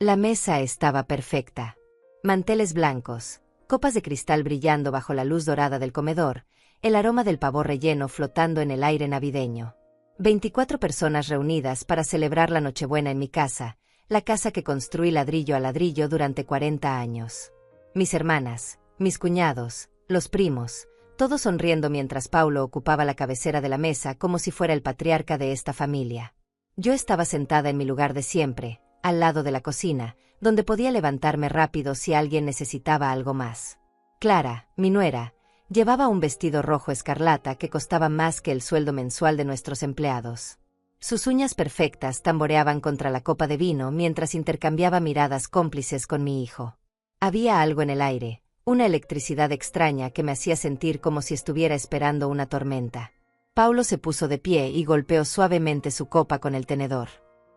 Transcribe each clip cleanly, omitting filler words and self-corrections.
La mesa estaba perfecta. Manteles blancos, copas de cristal brillando bajo la luz dorada del comedor, el aroma del pavó relleno flotando en el aire navideño. 24 personas reunidas para celebrar la Nochebuena en mi casa, la casa que construí ladrillo a ladrillo durante 40 años. Mis hermanas, mis cuñados, los primos, todos sonriendo mientras Paulo ocupaba la cabecera de la mesa como si fuera el patriarca de esta familia. Yo estaba sentada en mi lugar de siempre, al lado de la cocina, donde podía levantarme rápido si alguien necesitaba algo más. Clara, mi nuera, llevaba un vestido rojo escarlata que costaba más que el sueldo mensual de nuestros empleados. Sus uñas perfectas tamboreaban contra la copa de vino mientras intercambiaba miradas cómplices con mi hijo. Había algo en el aire, una electricidad extraña que me hacía sentir como si estuviera esperando una tormenta. Paulo se puso de pie y golpeó suavemente su copa con el tenedor.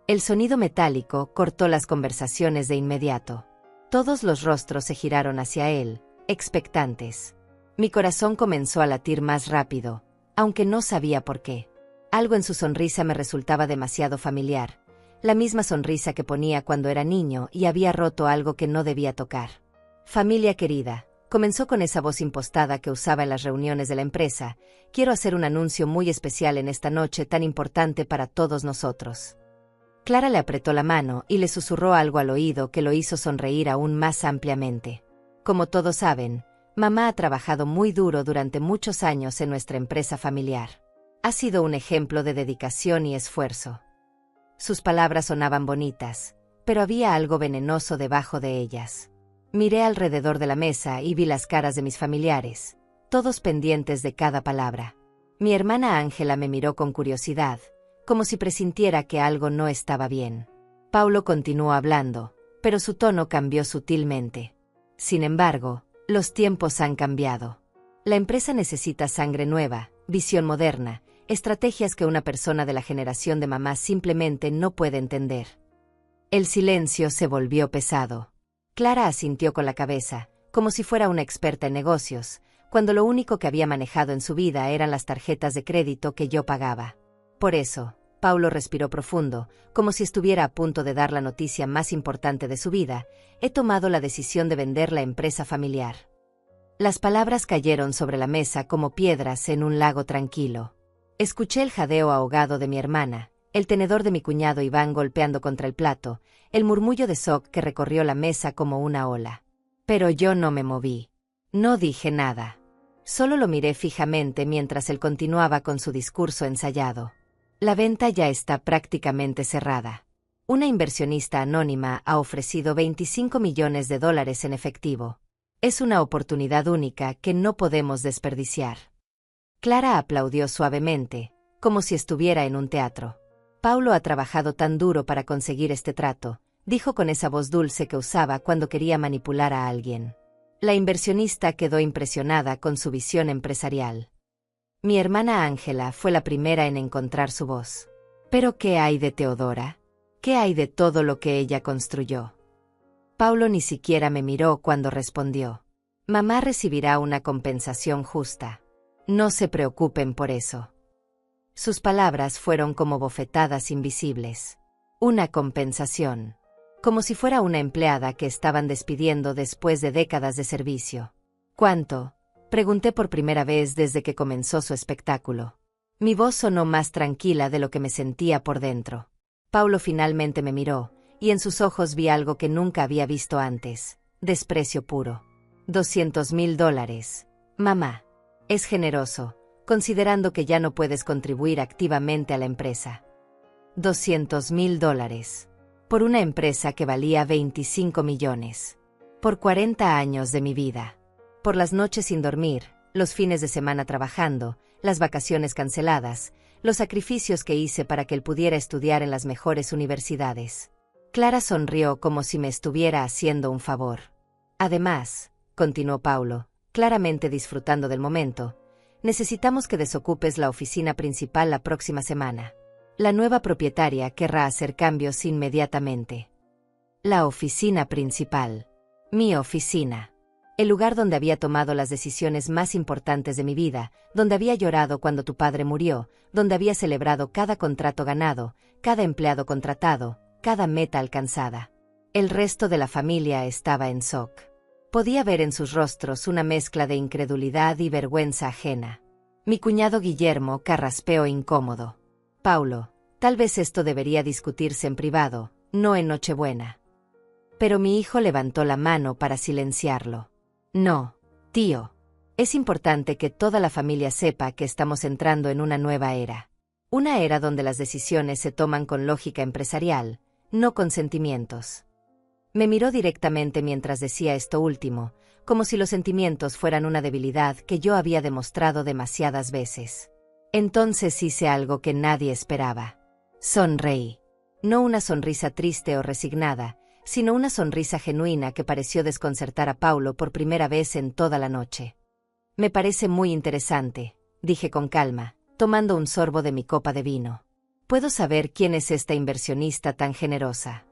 El sonido metálico cortó las conversaciones de inmediato. Todos los rostros se giraron hacia él, expectantes. Mi corazón comenzó a latir más rápido, aunque no sabía por qué. Algo en su sonrisa me resultaba demasiado familiar, la misma sonrisa que ponía cuando era niño y había roto algo que no debía tocar. Familia querida, comenzó con esa voz impostada que usaba en las reuniones de la empresa, quiero hacer un anuncio muy especial en esta noche tan importante para todos nosotros. Clara le apretó la mano y le susurró algo al oído que lo hizo sonreír aún más ampliamente. Como todos saben, mamá ha trabajado muy duro durante muchos años en nuestra empresa familiar. Ha sido un ejemplo de dedicación y esfuerzo. Sus palabras sonaban bonitas, pero había algo venenoso debajo de ellas. Miré alrededor de la mesa y vi las caras de mis familiares, todos pendientes de cada palabra. Mi hermana Ángela me miró con curiosidad, como si presintiera que algo no estaba bien. Paulo continuó hablando, pero su tono cambió sutilmente. Sin embargo, los tiempos han cambiado. La empresa necesita sangre nueva, visión moderna, estrategias que una persona de la generación de mamá simplemente no puede entender. El silencio se volvió pesado. Clara asintió con la cabeza, como si fuera una experta en negocios, cuando lo único que había manejado en su vida eran las tarjetas de crédito que yo pagaba. Por eso, Paulo respiró profundo, como si estuviera a punto de dar la noticia más importante de su vida, he tomado la decisión de vender la empresa familiar. Las palabras cayeron sobre la mesa como piedras en un lago tranquilo. Escuché el jadeo ahogado de mi hermana, el tenedor de mi cuñado Iván golpeando contra el plato, el murmullo de Sok que recorrió la mesa como una ola. Pero yo no me moví. No dije nada. Solo lo miré fijamente mientras él continuaba con su discurso ensayado. La venta ya está prácticamente cerrada. Una inversionista anónima ha ofrecido $25 millones en efectivo. Es una oportunidad única que no podemos desperdiciar. Clara aplaudió suavemente, como si estuviera en un teatro. Paulo ha trabajado tan duro para conseguir este trato, dijo con esa voz dulce que usaba cuando quería manipular a alguien. La inversionista quedó impresionada con su visión empresarial. Mi hermana Ángela fue la primera en encontrar su voz. ¿Pero qué hay de Teodora? ¿Qué hay de todo lo que ella construyó? Paulo ni siquiera me miró cuando respondió. Mamá recibirá una compensación justa. No se preocupen por eso. Sus palabras fueron como bofetadas invisibles. Una compensación. Como si fuera una empleada que estaban despidiendo después de décadas de servicio. ¿Cuánto? Pregunté por primera vez desde que comenzó su espectáculo. Mi voz sonó más tranquila de lo que me sentía por dentro. Paulo finalmente me miró, y en sus ojos vi algo que nunca había visto antes. Desprecio puro. $200,000. Mamá. Es generoso, considerando que ya no puedes contribuir activamente a la empresa. $200,000. Por una empresa que valía 25 millones. Por 40 años de mi vida. Por las noches sin dormir, los fines de semana trabajando, las vacaciones canceladas, los sacrificios que hice para que él pudiera estudiar en las mejores universidades. Clara sonrió como si me estuviera haciendo un favor. Además, continuó Paulo, claramente disfrutando del momento, necesitamos que desocupes la oficina principal la próxima semana. La nueva propietaria querrá hacer cambios inmediatamente. La oficina principal. Mi oficina. El lugar donde había tomado las decisiones más importantes de mi vida, donde había llorado cuando tu padre murió, donde había celebrado cada contrato ganado, cada empleado contratado, cada meta alcanzada. El resto de la familia estaba en shock. Podía ver en sus rostros una mezcla de incredulidad y vergüenza ajena. Mi cuñado Guillermo carraspeó incómodo. Paulo, tal vez esto debería discutirse en privado, no en Nochebuena. Pero mi hijo levantó la mano para silenciarlo. No, tío. Es importante que toda la familia sepa que estamos entrando en una nueva era. Una era donde las decisiones se toman con lógica empresarial, no con sentimientos. Me miró directamente mientras decía esto último, como si los sentimientos fueran una debilidad que yo había demostrado demasiadas veces. Entonces hice algo que nadie esperaba. Sonreí. No una sonrisa triste o resignada, sino una sonrisa genuina que pareció desconcertar a Paulo por primera vez en toda la noche. Me parece muy interesante, dije con calma, tomando un sorbo de mi copa de vino. ¿Puedo saber quién es esta inversionista tan generosa?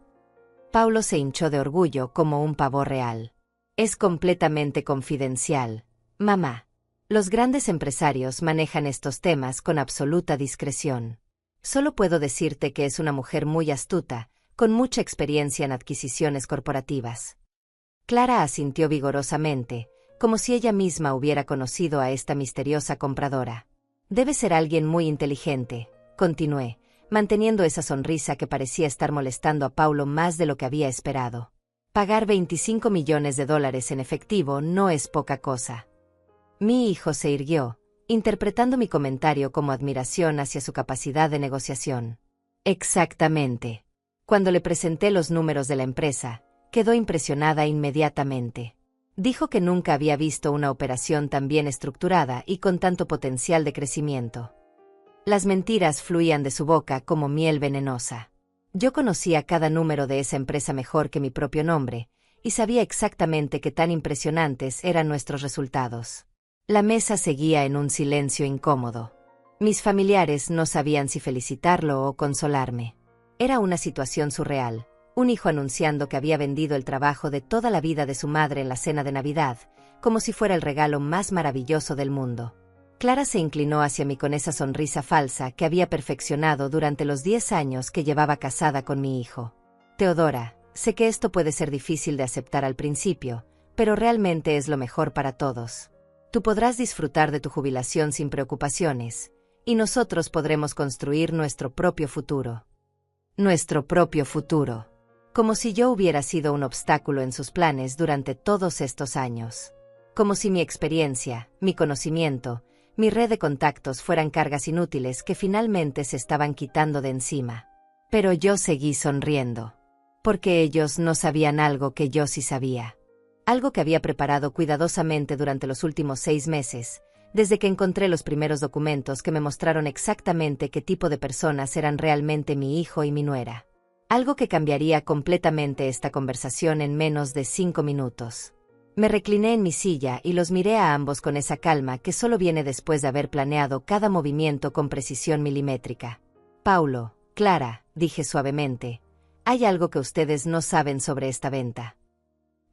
Paulo se hinchó de orgullo como un pavo real. Es completamente confidencial, mamá. Los grandes empresarios manejan estos temas con absoluta discreción. Solo puedo decirte que es una mujer muy astuta, con mucha experiencia en adquisiciones corporativas. Clara asintió vigorosamente, como si ella misma hubiera conocido a esta misteriosa compradora. Debe ser alguien muy inteligente, continué, manteniendo esa sonrisa que parecía estar molestando a Paulo más de lo que había esperado. Pagar $25 millones en efectivo no es poca cosa. Mi hijo se irguió, interpretando mi comentario como admiración hacia su capacidad de negociación. Exactamente. Cuando le presenté los números de la empresa, quedó impresionada inmediatamente. Dijo que nunca había visto una operación tan bien estructurada y con tanto potencial de crecimiento. Las mentiras fluían de su boca como miel venenosa. Yo conocía cada número de esa empresa mejor que mi propio nombre, y sabía exactamente qué tan impresionantes eran nuestros resultados. La mesa seguía en un silencio incómodo. Mis familiares no sabían si felicitarlo o consolarme. Era una situación surreal, un hijo anunciando que había vendido el trabajo de toda la vida de su madre en la cena de Navidad, como si fuera el regalo más maravilloso del mundo. Clara se inclinó hacia mí con esa sonrisa falsa que había perfeccionado durante los 10 años que llevaba casada con mi hijo. Teodora, sé que esto puede ser difícil de aceptar al principio, pero realmente es lo mejor para todos. Tú podrás disfrutar de tu jubilación sin preocupaciones, y nosotros podremos construir nuestro propio futuro. Nuestro propio futuro. Como si yo hubiera sido un obstáculo en sus planes durante todos estos años. Como si mi experiencia, mi conocimiento, mi red de contactos fueran cargas inútiles que finalmente se estaban quitando de encima. Pero yo seguí sonriendo. Porque ellos no sabían algo que yo sí sabía. Algo que había preparado cuidadosamente durante los últimos 6 meses, desde que encontré los primeros documentos que me mostraron exactamente qué tipo de personas eran realmente mi hijo y mi nuera. Algo que cambiaría completamente esta conversación en menos de 5 minutos. Me recliné en mi silla y los miré a ambos con esa calma que solo viene después de haber planeado cada movimiento con precisión milimétrica. Paulo, Clara, dije suavemente, hay algo que ustedes no saben sobre esta venta.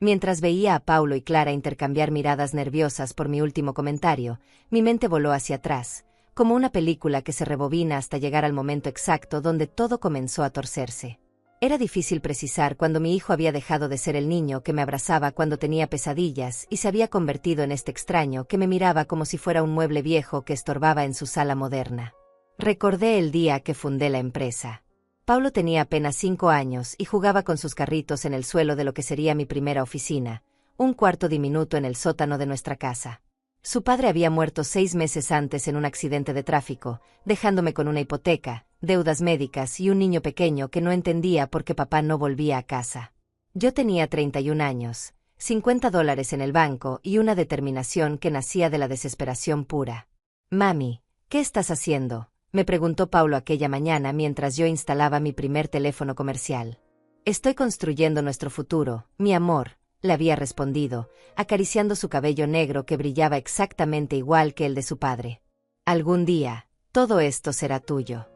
Mientras veía a Paulo y Clara intercambiar miradas nerviosas por mi último comentario, mi mente voló hacia atrás, como una película que se rebobina hasta llegar al momento exacto donde todo comenzó a torcerse. Era difícil precisar cuándo mi hijo había dejado de ser el niño que me abrazaba cuando tenía pesadillas y se había convertido en este extraño que me miraba como si fuera un mueble viejo que estorbaba en su sala moderna. Recordé el día que fundé la empresa. Paulo tenía apenas 5 años y jugaba con sus carritos en el suelo de lo que sería mi primera oficina, un cuarto diminuto en el sótano de nuestra casa. Su padre había muerto 6 meses antes en un accidente de tráfico, dejándome con una hipoteca, deudas médicas y un niño pequeño que no entendía por qué papá no volvía a casa. Yo tenía 31 años, $50 en el banco y una determinación que nacía de la desesperación pura. «Mami, ¿qué estás haciendo?», me preguntó Paulo aquella mañana mientras yo instalaba mi primer teléfono comercial. «Estoy construyendo nuestro futuro, mi amor», le había respondido, acariciando su cabello negro que brillaba exactamente igual que el de su padre. «Algún día, todo esto será tuyo».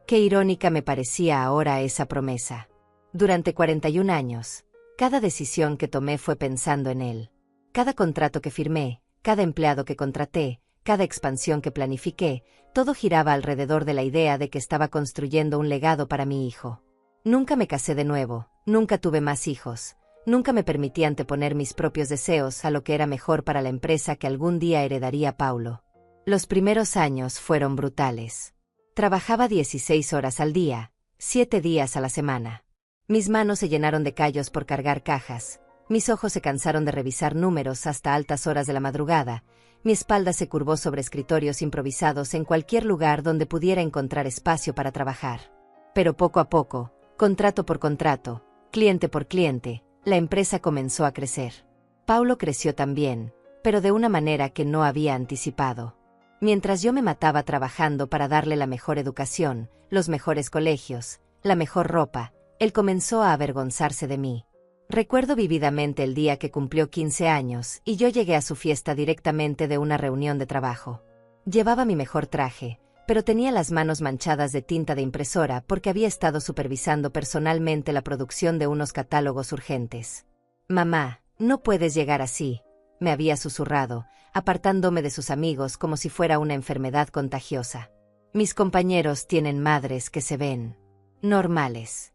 Qué irónica me parecía ahora esa promesa. Durante 41 años, cada decisión que tomé fue pensando en él. Cada contrato que firmé, cada empleado que contraté, cada expansión que planifiqué, todo giraba alrededor de la idea de que estaba construyendo un legado para mi hijo. Nunca me casé de nuevo, nunca tuve más hijos, nunca me permití anteponer mis propios deseos a lo que era mejor para la empresa que algún día heredaría Paulo. Los primeros años fueron brutales. Trabajaba 16 horas al día, 7 días a la semana. Mis manos se llenaron de callos por cargar cajas, mis ojos se cansaron de revisar números hasta altas horas de la madrugada, mi espalda se curvó sobre escritorios improvisados en cualquier lugar donde pudiera encontrar espacio para trabajar. Pero poco a poco, contrato por contrato, cliente por cliente, la empresa comenzó a crecer. Paulo creció también, pero de una manera que no había anticipado. Mientras yo me mataba trabajando para darle la mejor educación, los mejores colegios, la mejor ropa, él comenzó a avergonzarse de mí. Recuerdo vívidamente el día que cumplió 15 años y yo llegué a su fiesta directamente de una reunión de trabajo. Llevaba mi mejor traje, pero tenía las manos manchadas de tinta de impresora porque había estado supervisando personalmente la producción de unos catálogos urgentes. «Mamá, no puedes llegar así», me había susurrado, apartándome de sus amigos como si fuera una enfermedad contagiosa. «Mis compañeros tienen madres que se ven normales».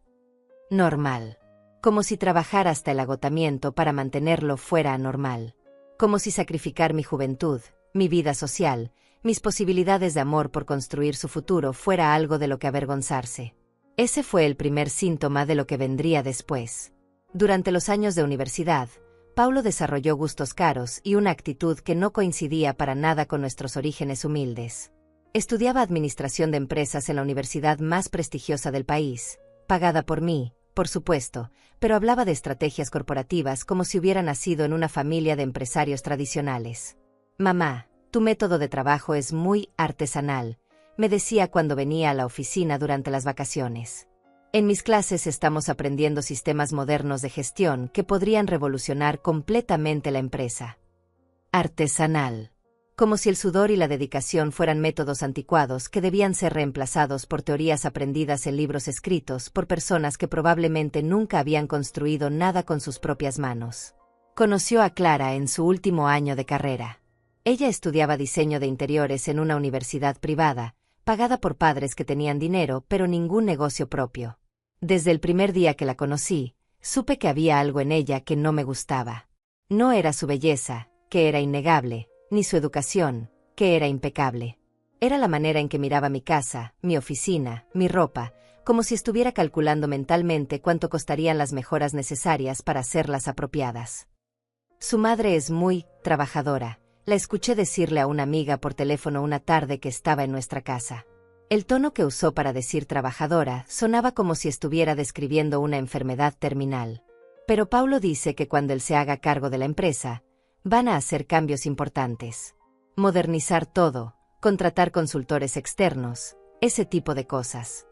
Normal. Como si trabajar hasta el agotamiento para mantenerlo fuera anormal. Como si sacrificar mi juventud, mi vida social, mis posibilidades de amor por construir su futuro fuera algo de lo que avergonzarse. Ese fue el primer síntoma de lo que vendría después. Durante los años de universidad, Paulo desarrolló gustos caros y una actitud que no coincidía para nada con nuestros orígenes humildes. Estudiaba administración de empresas en la universidad más prestigiosa del país, pagada por mí, por supuesto, pero hablaba de estrategias corporativas como si hubiera nacido en una familia de empresarios tradicionales. «Mamá, tu método de trabajo es muy artesanal», me decía cuando venía a la oficina durante las vacaciones. «En mis clases estamos aprendiendo sistemas modernos de gestión que podrían revolucionar completamente la empresa». Artesanal. Como si el sudor y la dedicación fueran métodos anticuados que debían ser reemplazados por teorías aprendidas en libros escritos por personas que probablemente nunca habían construido nada con sus propias manos. Conoció a Clara en su último año de carrera. Ella estudiaba diseño de interiores en una universidad privada, pagada por padres que tenían dinero pero ningún negocio propio. Desde el primer día que la conocí, supe que había algo en ella que no me gustaba. No era su belleza, que era innegable, ni su educación, que era impecable. Era la manera en que miraba mi casa, mi oficina, mi ropa, como si estuviera calculando mentalmente cuánto costarían las mejoras necesarias para hacerlas apropiadas. Su madre es muy trabajadora, la escuché decirle a una amiga por teléfono una tarde que estaba en nuestra casa. El tono que usó para decir trabajadora sonaba como si estuviera describiendo una enfermedad terminal. Pero Paulo dice que cuando él se haga cargo de la empresa, van a hacer cambios importantes. Modernizar todo, contratar consultores externos, ese tipo de cosas.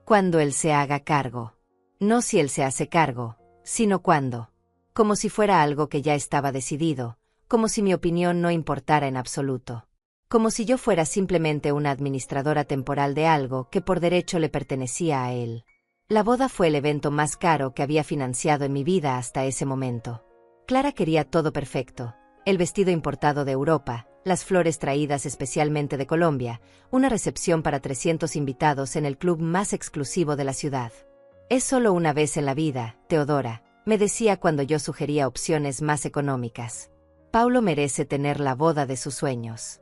Cuando él se haga cargo. No si él se hace cargo, sino cuándo. Como si fuera algo que ya estaba decidido, como si mi opinión no importara en absoluto. Como si yo fuera simplemente una administradora temporal de algo que por derecho le pertenecía a él. La boda fue el evento más caro que había financiado en mi vida hasta ese momento. Clara quería todo perfecto, el vestido importado de Europa, las flores traídas especialmente de Colombia, una recepción para 300 invitados en el club más exclusivo de la ciudad. «Es solo una vez en la vida, Teodora», me decía cuando yo sugería opciones más económicas. Paulo merece tener la boda de sus sueños.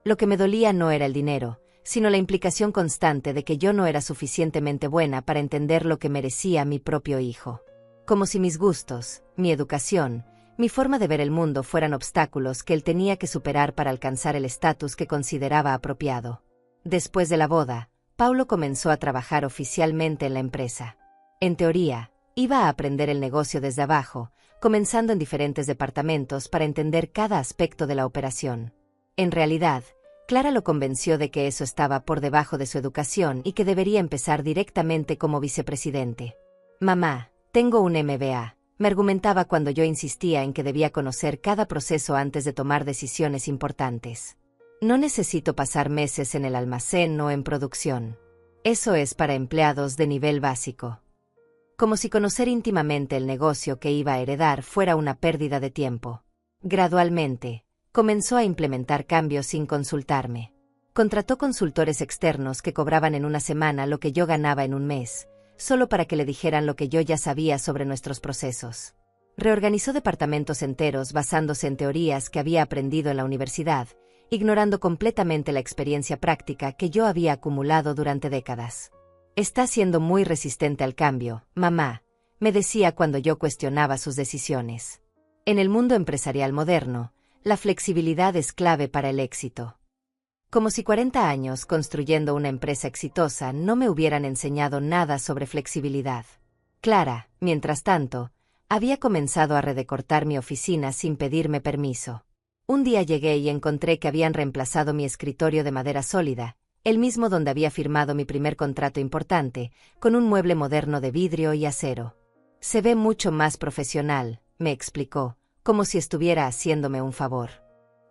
Lo que me dolía no era el dinero, sino la implicación constante de que yo no era suficientemente buena para entender lo que merecía mi propio hijo. Como si mis gustos, mi educación, mi forma de ver el mundo fueran obstáculos que él tenía que superar para alcanzar el estatus que consideraba apropiado. Después de la boda, Paulo comenzó a trabajar oficialmente en la empresa. En teoría, iba a aprender el negocio desde abajo, comenzando en diferentes departamentos para entender cada aspecto de la operación. En realidad, Clara lo convenció de que eso estaba por debajo de su educación y que debería empezar directamente como vicepresidente. «Mamá, tengo un MBA», me argumentaba cuando yo insistía en que debía conocer cada proceso antes de tomar decisiones importantes. «No necesito pasar meses en el almacén o en producción. Eso es para empleados de nivel básico». Como si conocer íntimamente el negocio que iba a heredar fuera una pérdida de tiempo. Gradualmente, comenzó a implementar cambios sin consultarme. Contrató consultores externos que cobraban en una semana lo que yo ganaba en un mes. solo para que le dijeran lo que yo ya sabía sobre nuestros procesos. Reorganizó departamentos enteros basándose en teorías que había aprendido en la universidad, ignorando completamente la experiencia práctica que yo había acumulado durante décadas. «Está siendo muy resistente al cambio, mamá», me decía cuando yo cuestionaba sus decisiones. En el mundo empresarial moderno, la flexibilidad es clave para el éxito. Como si 40 años construyendo una empresa exitosa no me hubieran enseñado nada sobre flexibilidad. Clara, mientras tanto, había comenzado a redecortar mi oficina sin pedirme permiso. Un día llegué y encontré que habían reemplazado mi escritorio de madera sólida, el mismo donde había firmado mi primer contrato importante, con un mueble moderno de vidrio y acero. «Se ve mucho más profesional», me explicó, como si estuviera haciéndome un favor.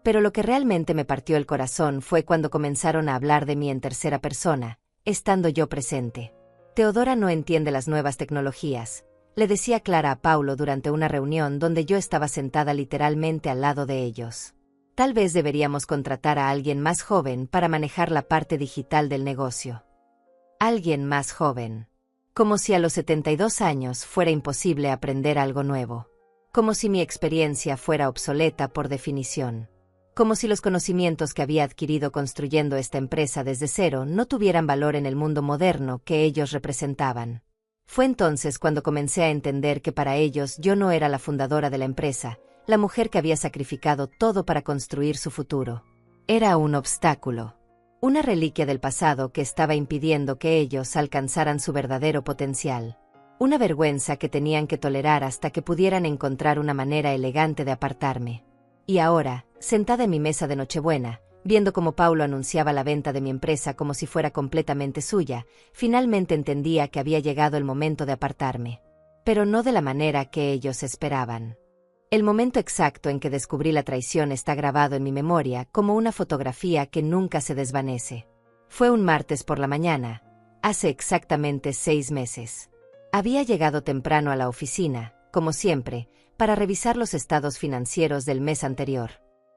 Pero lo que realmente me partió el corazón fue cuando comenzaron a hablar de mí en tercera persona, estando yo presente. «Teodora no entiende las nuevas tecnologías», le decía Clara a Paulo durante una reunión donde yo estaba sentada literalmente al lado de ellos. «Tal vez deberíamos contratar a alguien más joven para manejar la parte digital del negocio». Alguien más joven. Como si a los 72 años fuera imposible aprender algo nuevo. Como si mi experiencia fuera obsoleta por definición. Como si los conocimientos que había adquirido construyendo esta empresa desde cero no tuvieran valor en el mundo moderno que ellos representaban. Fue entonces cuando comencé a entender que para ellos yo no era la fundadora de la empresa, la mujer que había sacrificado todo para construir su futuro. Era un obstáculo. Una reliquia del pasado que estaba impidiendo que ellos alcanzaran su verdadero potencial. Una vergüenza que tenían que tolerar hasta que pudieran encontrar una manera elegante de apartarme. Y ahora, sentada en mi mesa de Nochebuena, viendo cómo Paulo anunciaba la venta de mi empresa como si fuera completamente suya, finalmente entendía que había llegado el momento de apartarme. Pero no de la manera que ellos esperaban. El momento exacto en que descubrí la traición está grabado en mi memoria como una fotografía que nunca se desvanece. Fue un martes por la mañana, hace exactamente 6 meses. Había llegado temprano a la oficina, como siempre, para revisar los estados financieros del mes anterior.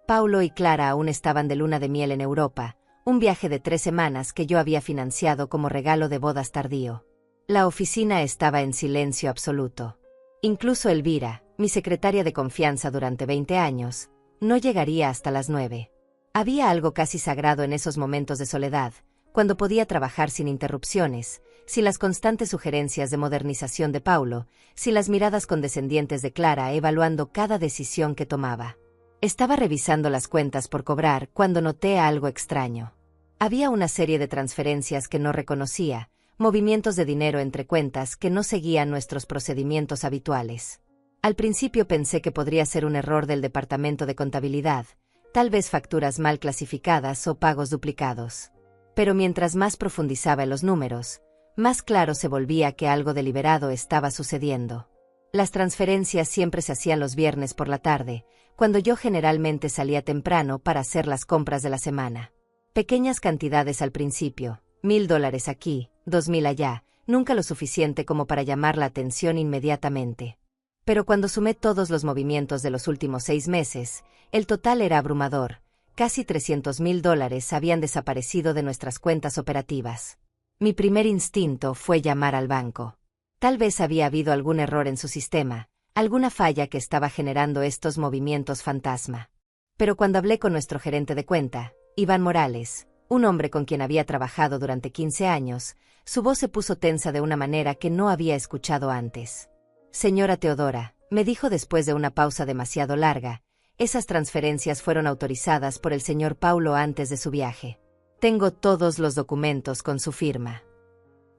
Paulo y Clara aún estaban de luna de miel en Europa, un viaje de 3 semanas que yo había financiado como regalo de bodas tardío. La oficina estaba en silencio absoluto. Incluso Elvira, mi secretaria de confianza durante 20 años, no llegaría hasta las 9. Había algo casi sagrado en esos momentos de soledad, cuando podía trabajar sin interrupciones, sin las constantes sugerencias de modernización de Paulo, sin las miradas condescendientes de Clara evaluando cada decisión que tomaba. Estaba revisando las cuentas por cobrar cuando noté algo extraño. Había una serie de transferencias que no reconocía, movimientos de dinero entre cuentas que no seguían nuestros procedimientos habituales. Al principio pensé que podría ser un error del departamento de contabilidad, tal vez facturas mal clasificadas o pagos duplicados. Pero mientras más profundizaba en los números, más claro se volvía que algo deliberado estaba sucediendo. Las transferencias siempre se hacían los viernes por la tarde, cuando yo generalmente salía temprano para hacer las compras de la semana. Pequeñas cantidades al principio, $1000 aquí, 2000 allá, nunca lo suficiente como para llamar la atención inmediatamente. Pero cuando sumé todos los movimientos de los últimos 6 meses, el total era abrumador. Casi $300,000 habían desaparecido de nuestras cuentas operativas. Mi primer instinto fue llamar al banco. Tal vez había habido algún error en su sistema, alguna falla que estaba generando estos movimientos fantasma. Pero cuando hablé con nuestro gerente de cuenta, Iván Morales, un hombre con quien había trabajado durante 15 años, su voz se puso tensa de una manera que no había escuchado antes. «Señora Teodora», me dijo después de una pausa demasiado larga, «esas transferencias fueron autorizadas por el señor Paulo antes de su viaje. Tengo todos los documentos con su firma».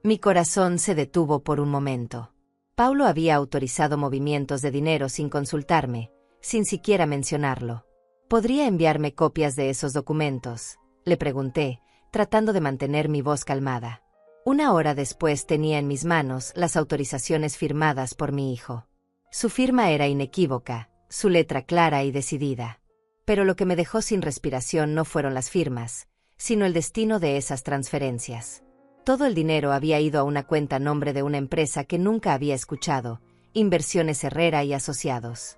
Mi corazón se detuvo por un momento. Paulo había autorizado movimientos de dinero sin consultarme, sin siquiera mencionarlo. «¿Podría enviarme copias de esos documentos?», le pregunté, tratando de mantener mi voz calmada. 1 hora después tenía en mis manos las autorizaciones firmadas por mi hijo. Su firma era inequívoca, su letra clara y decidida. Pero lo que me dejó sin respiración no fueron las firmas, sino el destino de esas transferencias. Todo el dinero había ido a una cuenta a nombre de una empresa que nunca había escuchado, Inversiones Herrera y Asociados.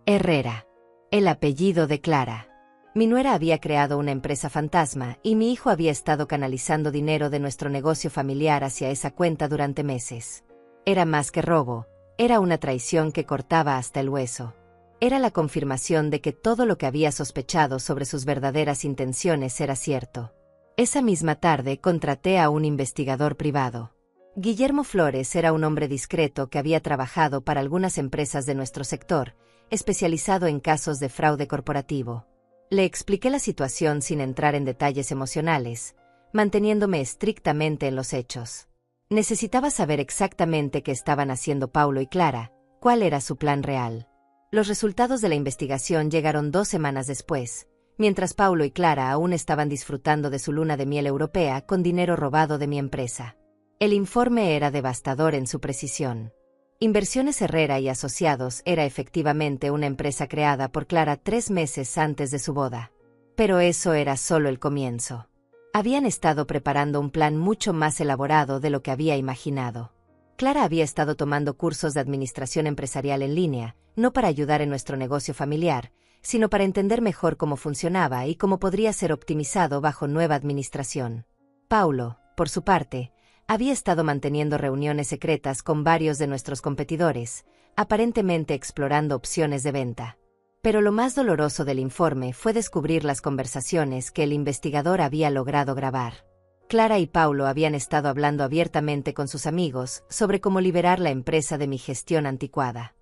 Herrera. El apellido de Clara. Mi nuera había creado una empresa fantasma y mi hijo había estado canalizando dinero de nuestro negocio familiar hacia esa cuenta durante meses. Era más que robo, era una traición que cortaba hasta el hueso. Era la confirmación de que todo lo que había sospechado sobre sus verdaderas intenciones era cierto. Esa misma tarde contraté a un investigador privado. Guillermo Flores era un hombre discreto que había trabajado para algunas empresas de nuestro sector, especializado en casos de fraude corporativo. Le expliqué la situación sin entrar en detalles emocionales, manteniéndome estrictamente en los hechos. Necesitaba saber exactamente qué estaban haciendo Paulo y Clara, cuál era su plan real. Los resultados de la investigación llegaron 2 semanas después, mientras Paulo y Clara aún estaban disfrutando de su luna de miel europea con dinero robado de mi empresa. El informe era devastador en su precisión. Inversiones Herrera y Asociados era efectivamente una empresa creada por Clara 3 meses antes de su boda. Pero eso era solo el comienzo. Habían estado preparando un plan mucho más elaborado de lo que había imaginado. Clara había estado tomando cursos de administración empresarial en línea, no para ayudar en nuestro negocio familiar, sino para entender mejor cómo funcionaba y cómo podría ser optimizado bajo nueva administración. Paulo, por su parte, había estado manteniendo reuniones secretas con varios de nuestros competidores, aparentemente explorando opciones de venta. Pero lo más doloroso del informe fue descubrir las conversaciones que el investigador había logrado grabar. Clara y Paulo habían estado hablando abiertamente con sus amigos sobre cómo liberar la empresa de mi gestión anticuada.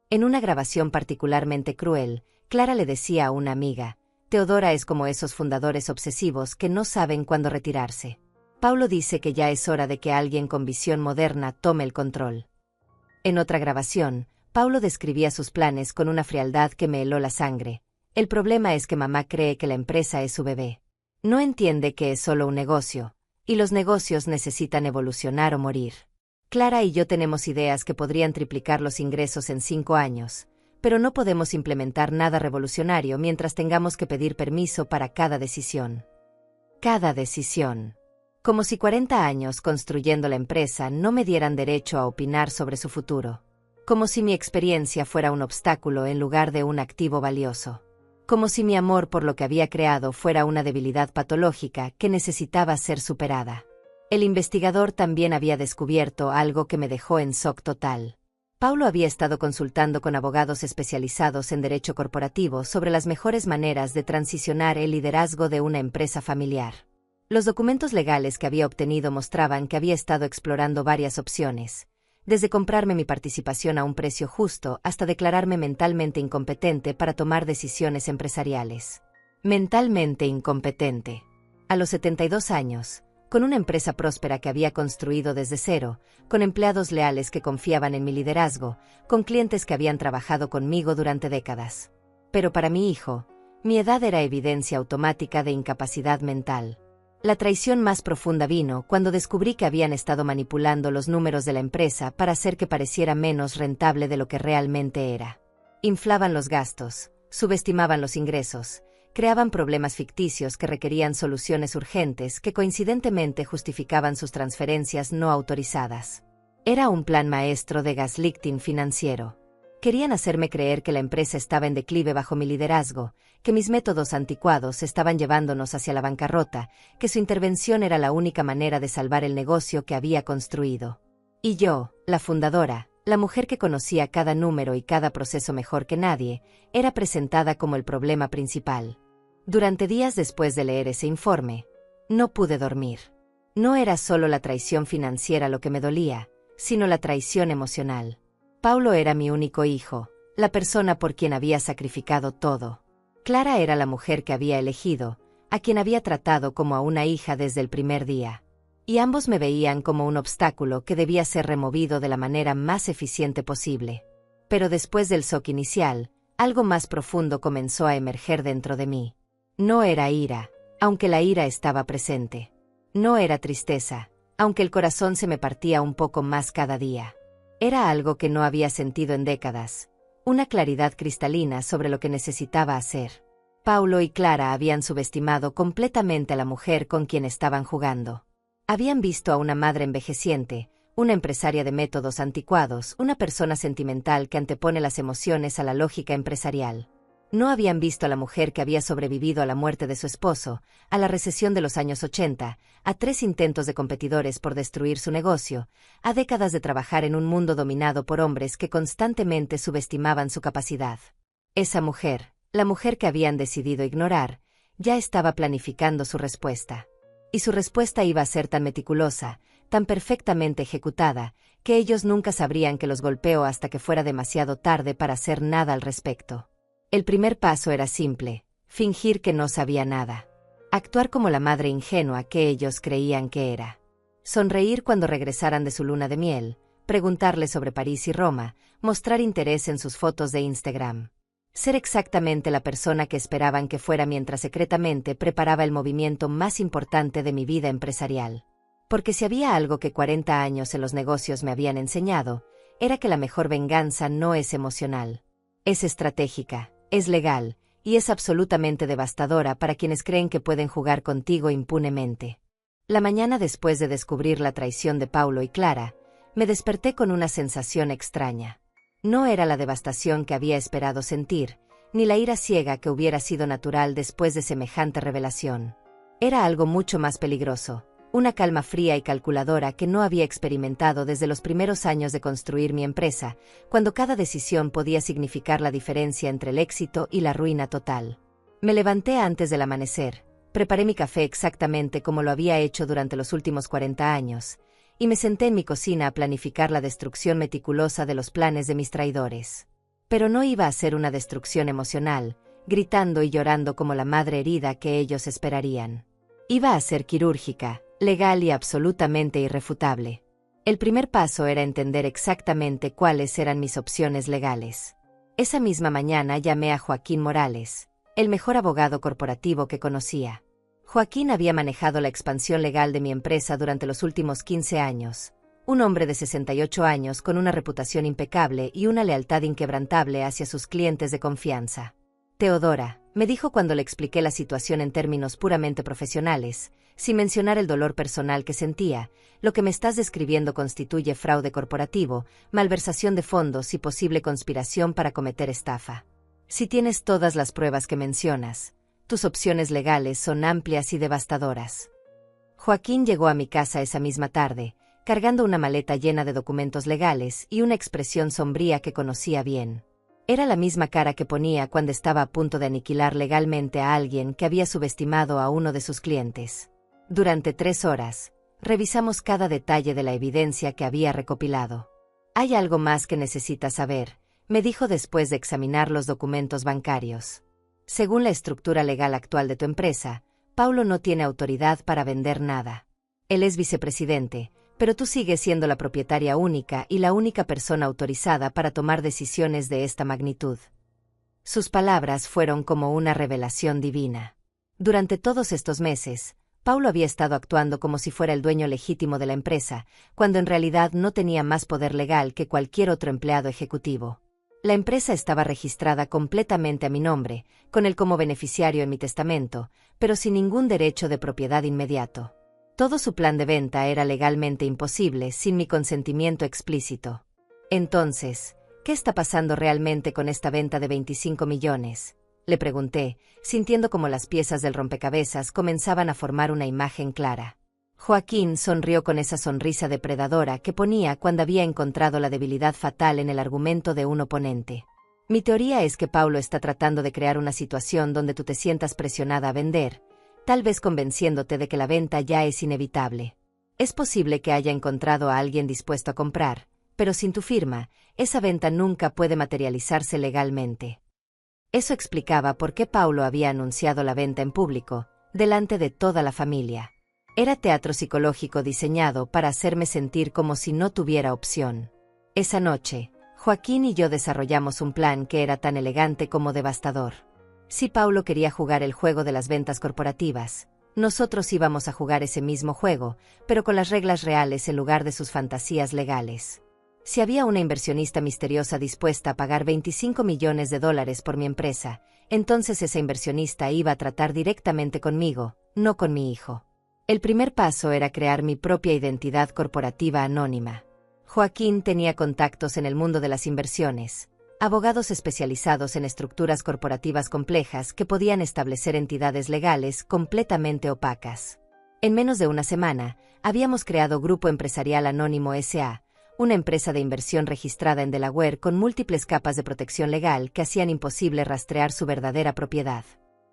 En una grabación particularmente cruel, Clara le decía a una amiga: Teodora es como esos fundadores obsesivos que no saben cuándo retirarse. Paulo dice que ya es hora de que alguien con visión moderna tome el control. En otra grabación, Paulo describía sus planes con una frialdad que me heló la sangre. El problema es que mamá cree que la empresa es su bebé. No entiende que es solo un negocio, y los negocios necesitan evolucionar o morir. Clara y yo tenemos ideas que podrían triplicar los ingresos en 5 años, pero no podemos implementar nada revolucionario mientras tengamos que pedir permiso para cada decisión. Cada decisión. Como si 40 años construyendo la empresa no me dieran derecho a opinar sobre su futuro. Como si mi experiencia fuera un obstáculo en lugar de un activo valioso. Como si mi amor por lo que había creado fuera una debilidad patológica que necesitaba ser superada. El investigador también había descubierto algo que me dejó en shock total. Paulo había estado consultando con abogados especializados en derecho corporativo sobre las mejores maneras de transicionar el liderazgo de una empresa familiar. Los documentos legales que había obtenido mostraban que había estado explorando varias opciones, desde comprarme mi participación a un precio justo hasta declararme mentalmente incompetente para tomar decisiones empresariales. Mentalmente incompetente. A los 72 años, con una empresa próspera que había construido desde cero, con empleados leales que confiaban en mi liderazgo, con clientes que habían trabajado conmigo durante décadas. Pero para mi hijo, mi edad era evidencia automática de incapacidad mental. La traición más profunda vino cuando descubrí que habían estado manipulando los números de la empresa para hacer que pareciera menos rentable de lo que realmente era. Inflaban los gastos, subestimaban los ingresos, creaban problemas ficticios que requerían soluciones urgentes que coincidentemente justificaban sus transferencias no autorizadas. Era un plan maestro de gaslighting financiero. Querían hacerme creer que la empresa estaba en declive bajo mi liderazgo, que mis métodos anticuados estaban llevándonos hacia la bancarrota, que su intervención era la única manera de salvar el negocio que había construido. Y yo, la fundadora, la mujer que conocía cada número y cada proceso mejor que nadie, era presentada como el problema principal. Durante días después de leer ese informe, no pude dormir. No era solo la traición financiera lo que me dolía, sino la traición emocional. Paulo era mi único hijo, la persona por quien había sacrificado todo. Clara era la mujer que había elegido, a quien había tratado como a una hija desde el primer día. Y ambos me veían como un obstáculo que debía ser removido de la manera más eficiente posible. Pero después del shock inicial, algo más profundo comenzó a emerger dentro de mí. No era ira, aunque la ira estaba presente. No era tristeza, aunque el corazón se me partía un poco más cada día. Era algo que no había sentido en décadas, una claridad cristalina sobre lo que necesitaba hacer. Paulo y Clara habían subestimado completamente a la mujer con quien estaban jugando. Habían visto a una madre envejeciente, una empresaria de métodos anticuados, una persona sentimental que antepone las emociones a la lógica empresarial. No habían visto a la mujer que había sobrevivido a la muerte de su esposo, a la recesión de los años 80, a 3 intentos de competidores por destruir su negocio, a décadas de trabajar en un mundo dominado por hombres que constantemente subestimaban su capacidad. Esa mujer, la mujer que habían decidido ignorar, ya estaba planificando su respuesta. Y su respuesta iba a ser tan meticulosa, tan perfectamente ejecutada, que ellos nunca sabrían que los golpeó hasta que fuera demasiado tarde para hacer nada al respecto. El primer paso era simple: fingir que no sabía nada. Actuar como la madre ingenua que ellos creían que era. Sonreír cuando regresaran de su luna de miel, preguntarle sobre París y Roma, mostrar interés en sus fotos de Instagram. Ser exactamente la persona que esperaban que fuera mientras secretamente preparaba el movimiento más importante de mi vida empresarial. Porque si había algo que 40 años en los negocios me habían enseñado, era que la mejor venganza no es emocional. Es estratégica, es legal, y es absolutamente devastadora para quienes creen que pueden jugar contigo impunemente. La mañana después de descubrir la traición de Paulo y Clara, me desperté con una sensación extraña. No era la devastación que había esperado sentir, ni la ira ciega que hubiera sido natural después de semejante revelación. Era algo mucho más peligroso, una calma fría y calculadora que no había experimentado desde los primeros años de construir mi empresa, cuando cada decisión podía significar la diferencia entre el éxito y la ruina total. Me levanté antes del amanecer, preparé mi café exactamente como lo había hecho durante los últimos 40 años, y me senté en mi cocina a planificar la destrucción meticulosa de los planes de mis traidores. Pero no iba a ser una destrucción emocional, gritando y llorando como la madre herida que ellos esperarían. Iba a ser quirúrgica, legal y absolutamente irrefutable. El primer paso era entender exactamente cuáles eran mis opciones legales. Esa misma mañana llamé a Joaquín Morales, el mejor abogado corporativo que conocía. Joaquín había manejado la expansión legal de mi empresa durante los últimos 15 años. Un hombre de 68 años con una reputación impecable y una lealtad inquebrantable hacia sus clientes de confianza. Teodora, me dijo cuando le expliqué la situación en términos puramente profesionales, sin mencionar el dolor personal que sentía, lo que me estás describiendo constituye fraude corporativo, malversación de fondos y posible conspiración para cometer estafa. Si tienes todas las pruebas que mencionas, tus opciones legales son amplias y devastadoras. Joaquín llegó a mi casa esa misma tarde, cargando una maleta llena de documentos legales y una expresión sombría que conocía bien. Era la misma cara que ponía cuando estaba a punto de aniquilar legalmente a alguien que había subestimado a uno de sus clientes. Durante 3 horas, revisamos cada detalle de la evidencia que había recopilado. «Hay algo más que necesitas saber», me dijo después de examinar los documentos bancarios. Según la estructura legal actual de tu empresa, Paulo no tiene autoridad para vender nada. Él es vicepresidente, pero tú sigues siendo la propietaria única y la única persona autorizada para tomar decisiones de esta magnitud. Sus palabras fueron como una revelación divina. Durante todos estos meses, Paulo había estado actuando como si fuera el dueño legítimo de la empresa, cuando en realidad no tenía más poder legal que cualquier otro empleado ejecutivo. La empresa estaba registrada completamente a mi nombre, con él como beneficiario en mi testamento, pero sin ningún derecho de propiedad inmediato. Todo su plan de venta era legalmente imposible sin mi consentimiento explícito. Entonces, ¿qué está pasando realmente con esta venta de 25 millones? Le pregunté, sintiendo como las piezas del rompecabezas comenzaban a formar una imagen clara. Joaquín sonrió con esa sonrisa depredadora que ponía cuando había encontrado la debilidad fatal en el argumento de un oponente. Mi teoría es que Paulo está tratando de crear una situación donde tú te sientas presionada a vender, tal vez convenciéndote de que la venta ya es inevitable. Es posible que haya encontrado a alguien dispuesto a comprar, pero sin tu firma, esa venta nunca puede materializarse legalmente. Eso explicaba por qué Paulo había anunciado la venta en público, delante de toda la familia. Era teatro psicológico diseñado para hacerme sentir como si no tuviera opción. Esa noche, Joaquín y yo desarrollamos un plan que era tan elegante como devastador. Si Paulo quería jugar el juego de las ventas corporativas, nosotros íbamos a jugar ese mismo juego, pero con las reglas reales en lugar de sus fantasías legales. Si había una inversionista misteriosa dispuesta a pagar $25 millones por mi empresa, entonces esa inversionista iba a tratar directamente conmigo, no con mi hijo. El primer paso era crear mi propia identidad corporativa anónima. Joaquín tenía contactos en el mundo de las inversiones, abogados especializados en estructuras corporativas complejas que podían establecer entidades legales completamente opacas. En menos de una semana, habíamos creado Grupo Empresarial Anónimo S.A., una empresa de inversión registrada en Delaware con múltiples capas de protección legal que hacían imposible rastrear su verdadera propiedad.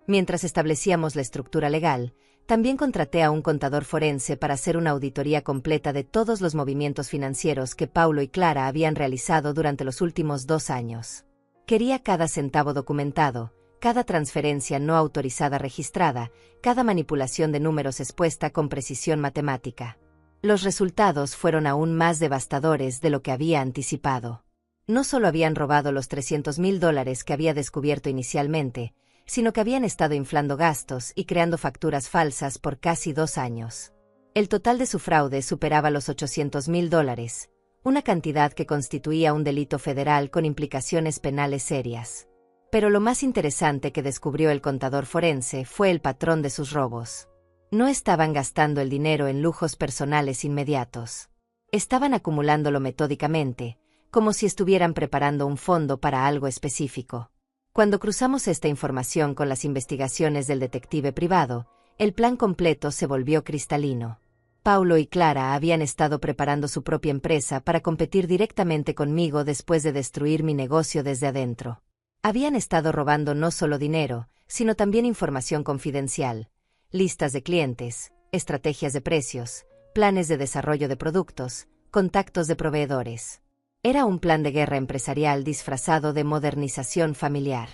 Mientras establecíamos la estructura legal, también contraté a un contador forense para hacer una auditoría completa de todos los movimientos financieros que Paulo y Clara habían realizado durante los últimos 2 años. Quería cada centavo documentado, cada transferencia no autorizada registrada, cada manipulación de números expuesta con precisión matemática. Los resultados fueron aún más devastadores de lo que había anticipado. No solo habían robado los $300,000 que había descubierto inicialmente, sino que habían estado inflando gastos y creando facturas falsas por casi 2 años. El total de su fraude superaba los $800,000, una cantidad que constituía un delito federal con implicaciones penales serias. Pero lo más interesante que descubrió el contador forense fue el patrón de sus robos. No estaban gastando el dinero en lujos personales inmediatos. Estaban acumulándolo metódicamente, como si estuvieran preparando un fondo para algo específico. Cuando cruzamos esta información con las investigaciones del detective privado, el plan completo se volvió cristalino. Paulo y Clara habían estado preparando su propia empresa para competir directamente conmigo después de destruir mi negocio desde adentro. Habían estado robando no solo dinero, sino también información confidencial, listas de clientes, estrategias de precios, planes de desarrollo de productos, contactos de proveedores. Era un plan de guerra empresarial disfrazado de modernización familiar.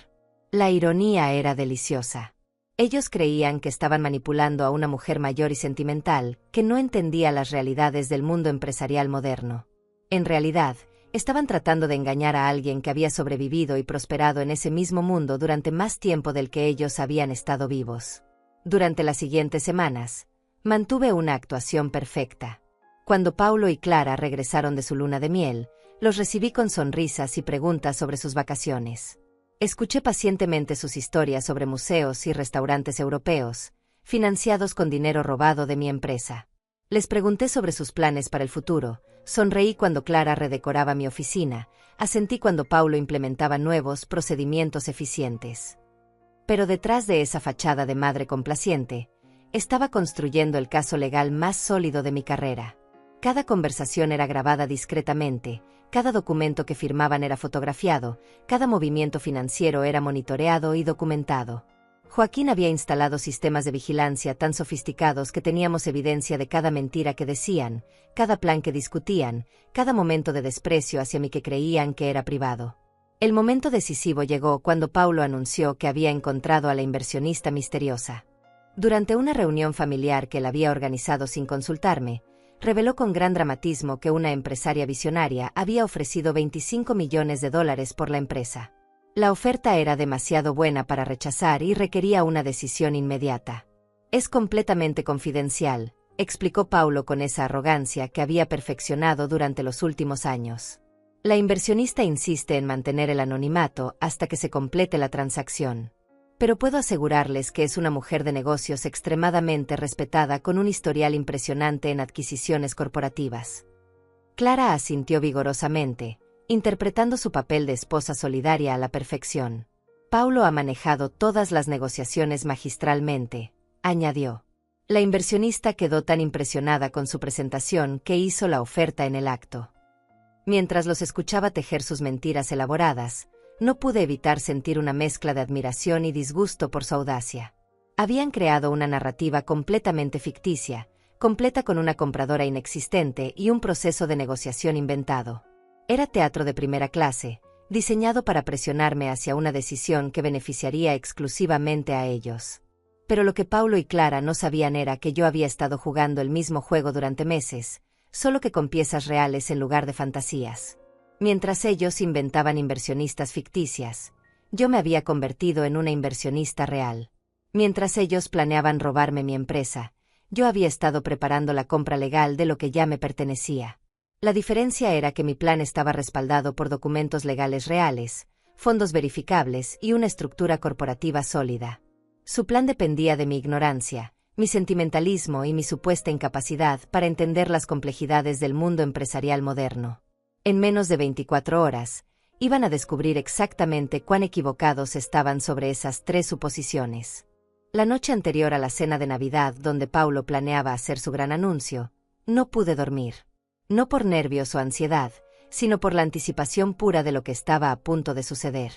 La ironía era deliciosa. Ellos creían que estaban manipulando a una mujer mayor y sentimental, que no entendía las realidades del mundo empresarial moderno. En realidad, estaban tratando de engañar a alguien que había sobrevivido y prosperado en ese mismo mundo durante más tiempo del que ellos habían estado vivos. Durante las siguientes semanas, mantuve una actuación perfecta. Cuando Paulo y Clara regresaron de su luna de miel, los recibí con sonrisas y preguntas sobre sus vacaciones. Escuché pacientemente sus historias sobre museos y restaurantes europeos, financiados con dinero robado de mi empresa. Les pregunté sobre sus planes para el futuro, sonreí cuando Clara redecoraba mi oficina, asentí cuando Paulo implementaba nuevos procedimientos eficientes. Pero detrás de esa fachada de madre complaciente, estaba construyendo el caso legal más sólido de mi carrera. Cada conversación era grabada discretamente, cada documento que firmaban era fotografiado, cada movimiento financiero era monitoreado y documentado. Joaquín había instalado sistemas de vigilancia tan sofisticados que teníamos evidencia de cada mentira que decían, cada plan que discutían, cada momento de desprecio hacia mí que creían que era privado. El momento decisivo llegó cuando Paulo anunció que había encontrado a la inversionista misteriosa. Durante una reunión familiar que él había organizado sin consultarme, reveló con gran dramatismo que una empresaria visionaria había ofrecido $25 millones por la empresa. La oferta era demasiado buena para rechazar y requería una decisión inmediata. Es completamente confidencial, explicó Paulo con esa arrogancia que había perfeccionado durante los últimos años. La inversionista insiste en mantener el anonimato hasta que se complete la transacción. Pero puedo asegurarles que es una mujer de negocios extremadamente respetada con un historial impresionante en adquisiciones corporativas. Clara asintió vigorosamente, interpretando su papel de esposa solidaria a la perfección. Paulo ha manejado todas las negociaciones magistralmente, añadió. La inversionista quedó tan impresionada con su presentación que hizo la oferta en el acto. Mientras los escuchaba tejer sus mentiras elaboradas, no pude evitar sentir una mezcla de admiración y disgusto por su audacia. Habían creado una narrativa completamente ficticia, completa con una compradora inexistente y un proceso de negociación inventado. Era teatro de primera clase, diseñado para presionarme hacia una decisión que beneficiaría exclusivamente a ellos. Pero lo que Paulo y Clara no sabían era que yo había estado jugando el mismo juego durante meses, solo que con piezas reales en lugar de fantasías. Mientras ellos inventaban inversionistas ficticias, yo me había convertido en una inversionista real. Mientras ellos planeaban robarme mi empresa, yo había estado preparando la compra legal de lo que ya me pertenecía. La diferencia era que mi plan estaba respaldado por documentos legales reales, fondos verificables y una estructura corporativa sólida. Su plan dependía de mi ignorancia, mi sentimentalismo y mi supuesta incapacidad para entender las complejidades del mundo empresarial moderno. En menos de 24 horas, Iban a descubrir exactamente cuán equivocados estaban sobre esas 3 suposiciones. La noche anterior a la cena de Navidad, donde Paulo planeaba hacer su gran anuncio, no pude dormir. No por nervios o ansiedad, sino por la anticipación pura de lo que estaba a punto de suceder.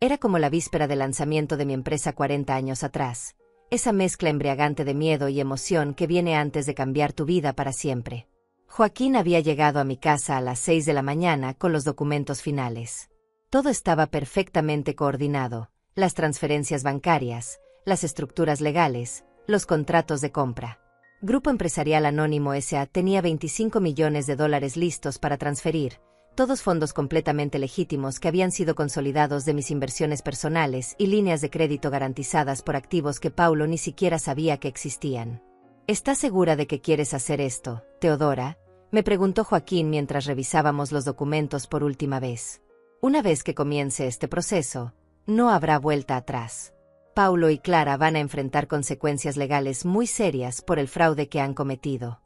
Era como la víspera del lanzamiento de mi empresa 40 años atrás, esa mezcla embriagante de miedo y emoción que viene antes de cambiar tu vida para siempre. Joaquín había llegado a mi casa a las 6 de la mañana con los documentos finales. Todo estaba perfectamente coordinado, las transferencias bancarias, las estructuras legales, los contratos de compra. Grupo Empresarial Anónimo S.A. tenía $25 millones listos para transferir, todos fondos completamente legítimos que habían sido consolidados de mis inversiones personales y líneas de crédito garantizadas por activos que Paulo ni siquiera sabía que existían. ¿Estás segura de que quieres hacer esto, Teodora?, me preguntó Joaquín mientras revisábamos los documentos por última vez. Una vez que comience este proceso, no habrá vuelta atrás. Paulo y Clara van a enfrentar consecuencias legales muy serias por el fraude que han cometido.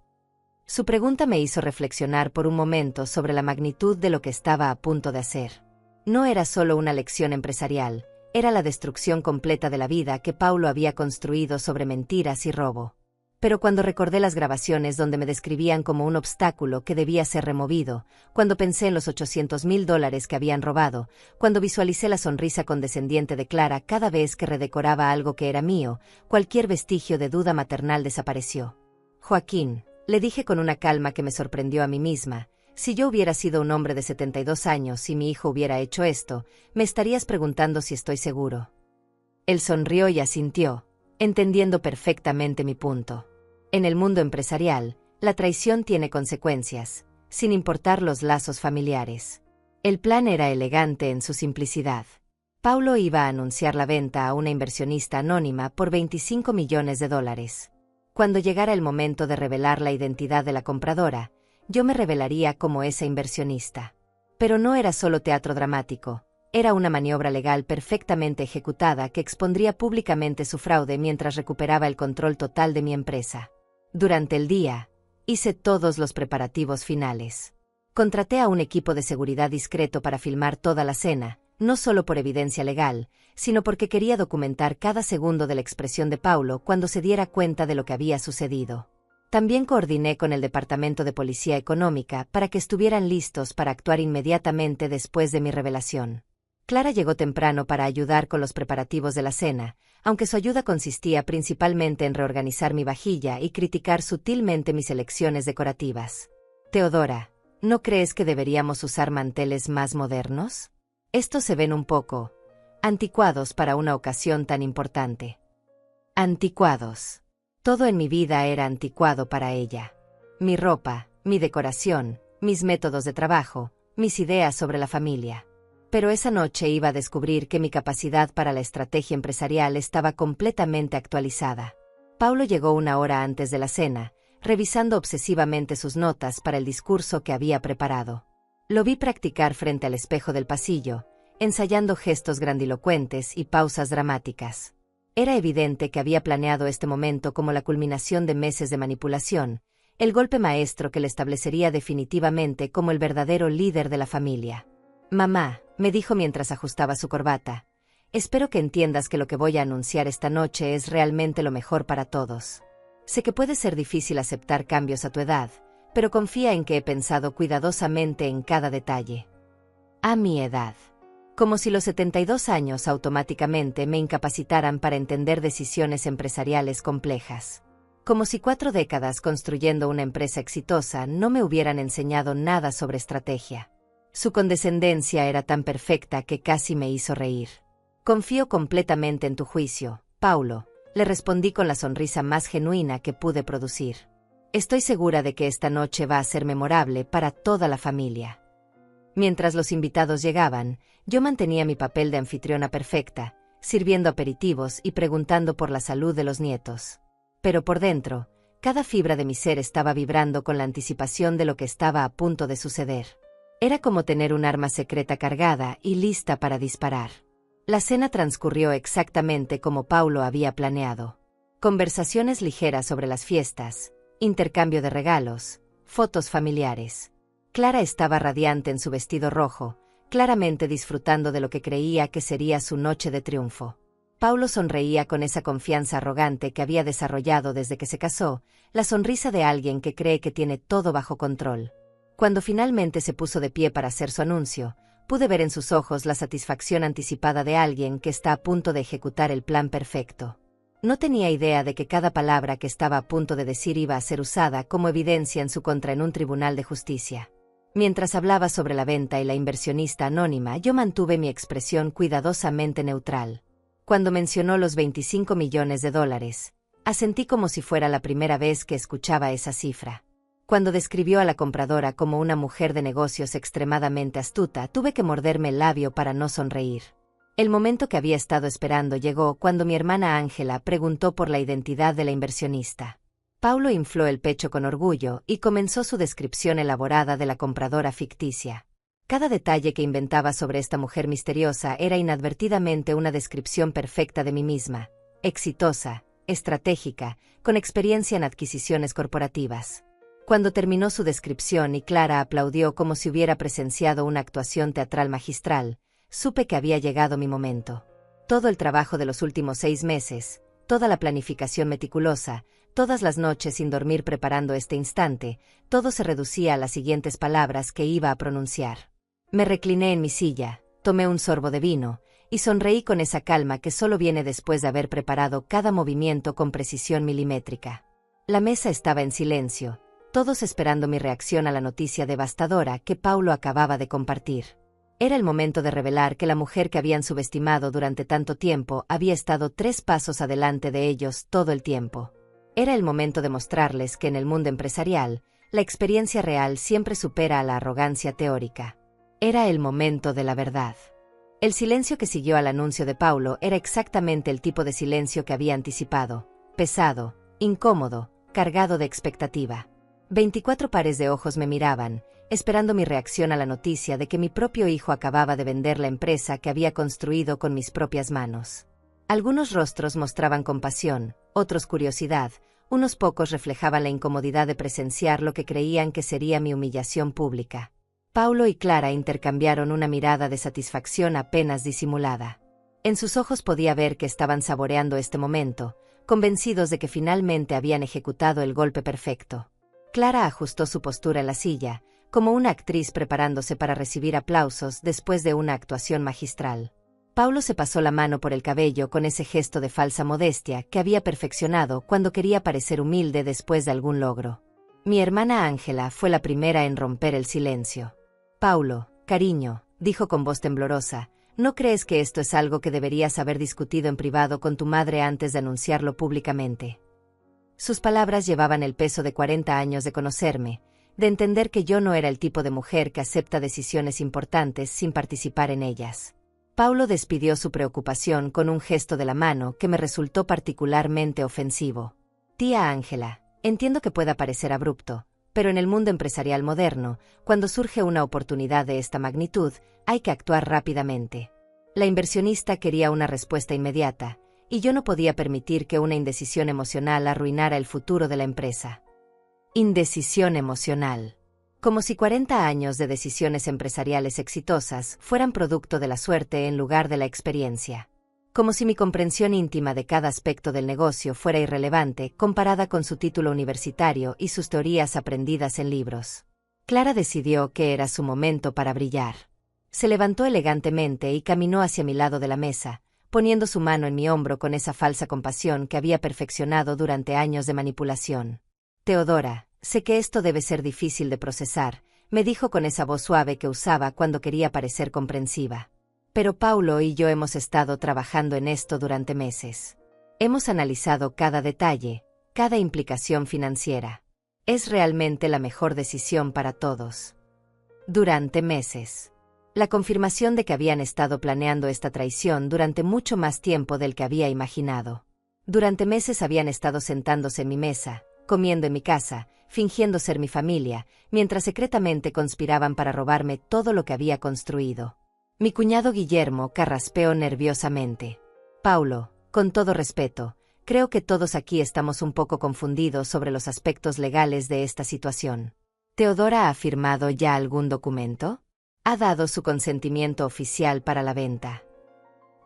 Su pregunta me hizo reflexionar por un momento sobre la magnitud de lo que estaba a punto de hacer. No era solo una lección empresarial, era la destrucción completa de la vida que Paulo había construido sobre mentiras y robo. Pero cuando recordé las grabaciones donde me describían como un obstáculo que debía ser removido, cuando pensé en los $800,000 que habían robado, cuando visualicé la sonrisa condescendiente de Clara cada vez que redecoraba algo que era mío, cualquier vestigio de duda maternal desapareció. Joaquín, le dije con una calma que me sorprendió a mí misma, si yo hubiera sido un hombre de 72 años y mi hijo hubiera hecho esto, me estarías preguntando si estoy seguro. Él sonrió y asintió, entendiendo perfectamente mi punto. En el mundo empresarial, la traición tiene consecuencias, sin importar los lazos familiares. El plan era elegante en su simplicidad. Paulo iba a anunciar la venta a una inversionista anónima por $25 millones. Cuando llegara el momento de revelar la identidad de la compradora, yo me revelaría como esa inversionista. Pero no era solo teatro dramático. Era una maniobra legal perfectamente ejecutada que expondría públicamente su fraude mientras recuperaba el control total de mi empresa. Durante el día, hice todos los preparativos finales. Contraté a un equipo de seguridad discreto para filmar toda la cena, no solo por evidencia legal, sino porque quería documentar cada segundo de la expresión de Paulo cuando se diera cuenta de lo que había sucedido. También coordiné con el Departamento de Policía Económica para que estuvieran listos para actuar inmediatamente después de mi revelación. Clara llegó temprano para ayudar con los preparativos de la cena, aunque su ayuda consistía principalmente en reorganizar mi vajilla y criticar sutilmente mis elecciones decorativas. Teodora, ¿no crees que deberíamos usar manteles más modernos? Estos se ven un poco anticuados para una ocasión tan importante. Anticuados. Todo en mi vida era anticuado para ella. Mi ropa, mi decoración, mis métodos de trabajo, mis ideas sobre la familia. Pero esa noche iba a descubrir que mi capacidad para la estrategia empresarial estaba completamente actualizada. Paulo llegó una hora antes de la cena, revisando obsesivamente sus notas para el discurso que había preparado. Lo vi practicar frente al espejo del pasillo, ensayando gestos grandilocuentes y pausas dramáticas. Era evidente que había planeado este momento como la culminación de meses de manipulación, el golpe maestro que le establecería definitivamente como el verdadero líder de la familia. «Mamá», me dijo mientras ajustaba su corbata, «espero que entiendas que lo que voy a anunciar esta noche es realmente lo mejor para todos. Sé que puede ser difícil aceptar cambios a tu edad, pero confía en que he pensado cuidadosamente en cada detalle. A mi edad. Como si los 72 años automáticamente me incapacitaran para entender decisiones empresariales complejas. Como si 4 décadas construyendo una empresa exitosa no me hubieran enseñado nada sobre estrategia. Su condescendencia era tan perfecta que casi me hizo reír. Confío completamente en tu juicio, Paulo, le respondí con la sonrisa más genuina que pude producir. Estoy segura de que esta noche va a ser memorable para toda la familia. Mientras los invitados llegaban, yo mantenía mi papel de anfitriona perfecta, sirviendo aperitivos y preguntando por la salud de los nietos. Pero por dentro, cada fibra de mi ser estaba vibrando con la anticipación de lo que estaba a punto de suceder. Era como tener un arma secreta cargada y lista para disparar. La cena transcurrió exactamente como Paulo había planeado. Conversaciones ligeras sobre las fiestas, intercambio de regalos, fotos familiares. Clara estaba radiante en su vestido rojo, claramente disfrutando de lo que creía que sería su noche de triunfo. Paulo sonreía con esa confianza arrogante que había desarrollado desde que se casó, la sonrisa de alguien que cree que tiene todo bajo control. Cuando finalmente se puso de pie para hacer su anuncio, pude ver en sus ojos la satisfacción anticipada de alguien que está a punto de ejecutar el plan perfecto. No tenía idea de que cada palabra que estaba a punto de decir iba a ser usada como evidencia en su contra en un tribunal de justicia. Mientras hablaba sobre la venta y la inversionista anónima, yo mantuve mi expresión cuidadosamente neutral. Cuando mencionó los $25 millones, asentí como si fuera la primera vez que escuchaba esa cifra. Cuando describió a la compradora como una mujer de negocios extremadamente astuta, tuve que morderme el labio para no sonreír. El momento que había estado esperando llegó cuando mi hermana Ángela preguntó por la identidad de la inversionista. Paulo infló el pecho con orgullo y comenzó su descripción elaborada de la compradora ficticia. Cada detalle que inventaba sobre esta mujer misteriosa era inadvertidamente una descripción perfecta de mí misma, exitosa, estratégica, con experiencia en adquisiciones corporativas. Cuando terminó su descripción y Clara aplaudió como si hubiera presenciado una actuación teatral magistral, supe que había llegado mi momento. Todo el trabajo de los últimos 6 meses, toda la planificación meticulosa, todas las noches sin dormir preparando este instante, todo se reducía a las siguientes palabras que iba a pronunciar. Me recliné en mi silla, tomé un sorbo de vino, y sonreí con esa calma que solo viene después de haber preparado cada movimiento con precisión milimétrica. La mesa estaba en silencio, todos esperando mi reacción a la noticia devastadora que Paulo acababa de compartir. Era el momento de revelar que la mujer que habían subestimado durante tanto tiempo había estado 3 pasos adelante de ellos todo el tiempo. Era el momento de mostrarles que en el mundo empresarial, la experiencia real siempre supera a la arrogancia teórica. Era el momento de la verdad. El silencio que siguió al anuncio de Paulo era exactamente el tipo de silencio que había anticipado, pesado, incómodo, cargado de expectativa. 24 pares de ojos me miraban, esperando mi reacción a la noticia de que mi propio hijo acababa de vender la empresa que había construido con mis propias manos. Algunos rostros mostraban compasión, otros curiosidad, unos pocos reflejaban la incomodidad de presenciar lo que creían que sería mi humillación pública. Paulo y Clara intercambiaron una mirada de satisfacción apenas disimulada. En sus ojos podía ver que estaban saboreando este momento, convencidos de que finalmente habían ejecutado el golpe perfecto. Clara ajustó su postura en la silla, como una actriz preparándose para recibir aplausos después de una actuación magistral. Paulo se pasó la mano por el cabello con ese gesto de falsa modestia que había perfeccionado cuando quería parecer humilde después de algún logro. Mi hermana Ángela fue la primera en romper el silencio. Paulo, cariño, dijo con voz temblorosa, ¿no crees que esto es algo que deberías haber discutido en privado con tu madre antes de anunciarlo públicamente? Sus palabras llevaban el peso de 40 años de conocerme, de entender que yo no era el tipo de mujer que acepta decisiones importantes sin participar en ellas. Paulo despidió su preocupación con un gesto de la mano que me resultó particularmente ofensivo. Tía Ángela, entiendo que pueda parecer abrupto, pero en el mundo empresarial moderno, cuando surge una oportunidad de esta magnitud, hay que actuar rápidamente. La inversionista quería una respuesta inmediata, y yo no podía permitir que una indecisión emocional arruinara el futuro de la empresa. Indecisión emocional. Como si 40 años de decisiones empresariales exitosas fueran producto de la suerte en lugar de la experiencia. Como si mi comprensión íntima de cada aspecto del negocio fuera irrelevante comparada con su título universitario y sus teorías aprendidas en libros. Clara decidió que era su momento para brillar. Se levantó elegantemente y caminó hacia mi lado de la mesa, poniendo su mano en mi hombro con esa falsa compasión que había perfeccionado durante años de manipulación. Teodora, sé que esto debe ser difícil de procesar, me dijo con esa voz suave que usaba cuando quería parecer comprensiva. Pero Paulo y yo hemos estado trabajando en esto durante meses. Hemos analizado cada detalle, cada implicación financiera. Es realmente la mejor decisión para todos. Durante meses. La confirmación de que habían estado planeando esta traición durante mucho más tiempo del que había imaginado. Durante meses habían estado sentándose en mi mesa, comiendo en mi casa, fingiendo ser mi familia, mientras secretamente conspiraban para robarme todo lo que había construido. Mi cuñado Guillermo carraspeó nerviosamente. Paulo, con todo respeto, creo que todos aquí estamos un poco confundidos sobre los aspectos legales de esta situación. ¿Teodora ha firmado ya algún documento? Ha dado su consentimiento oficial para la venta.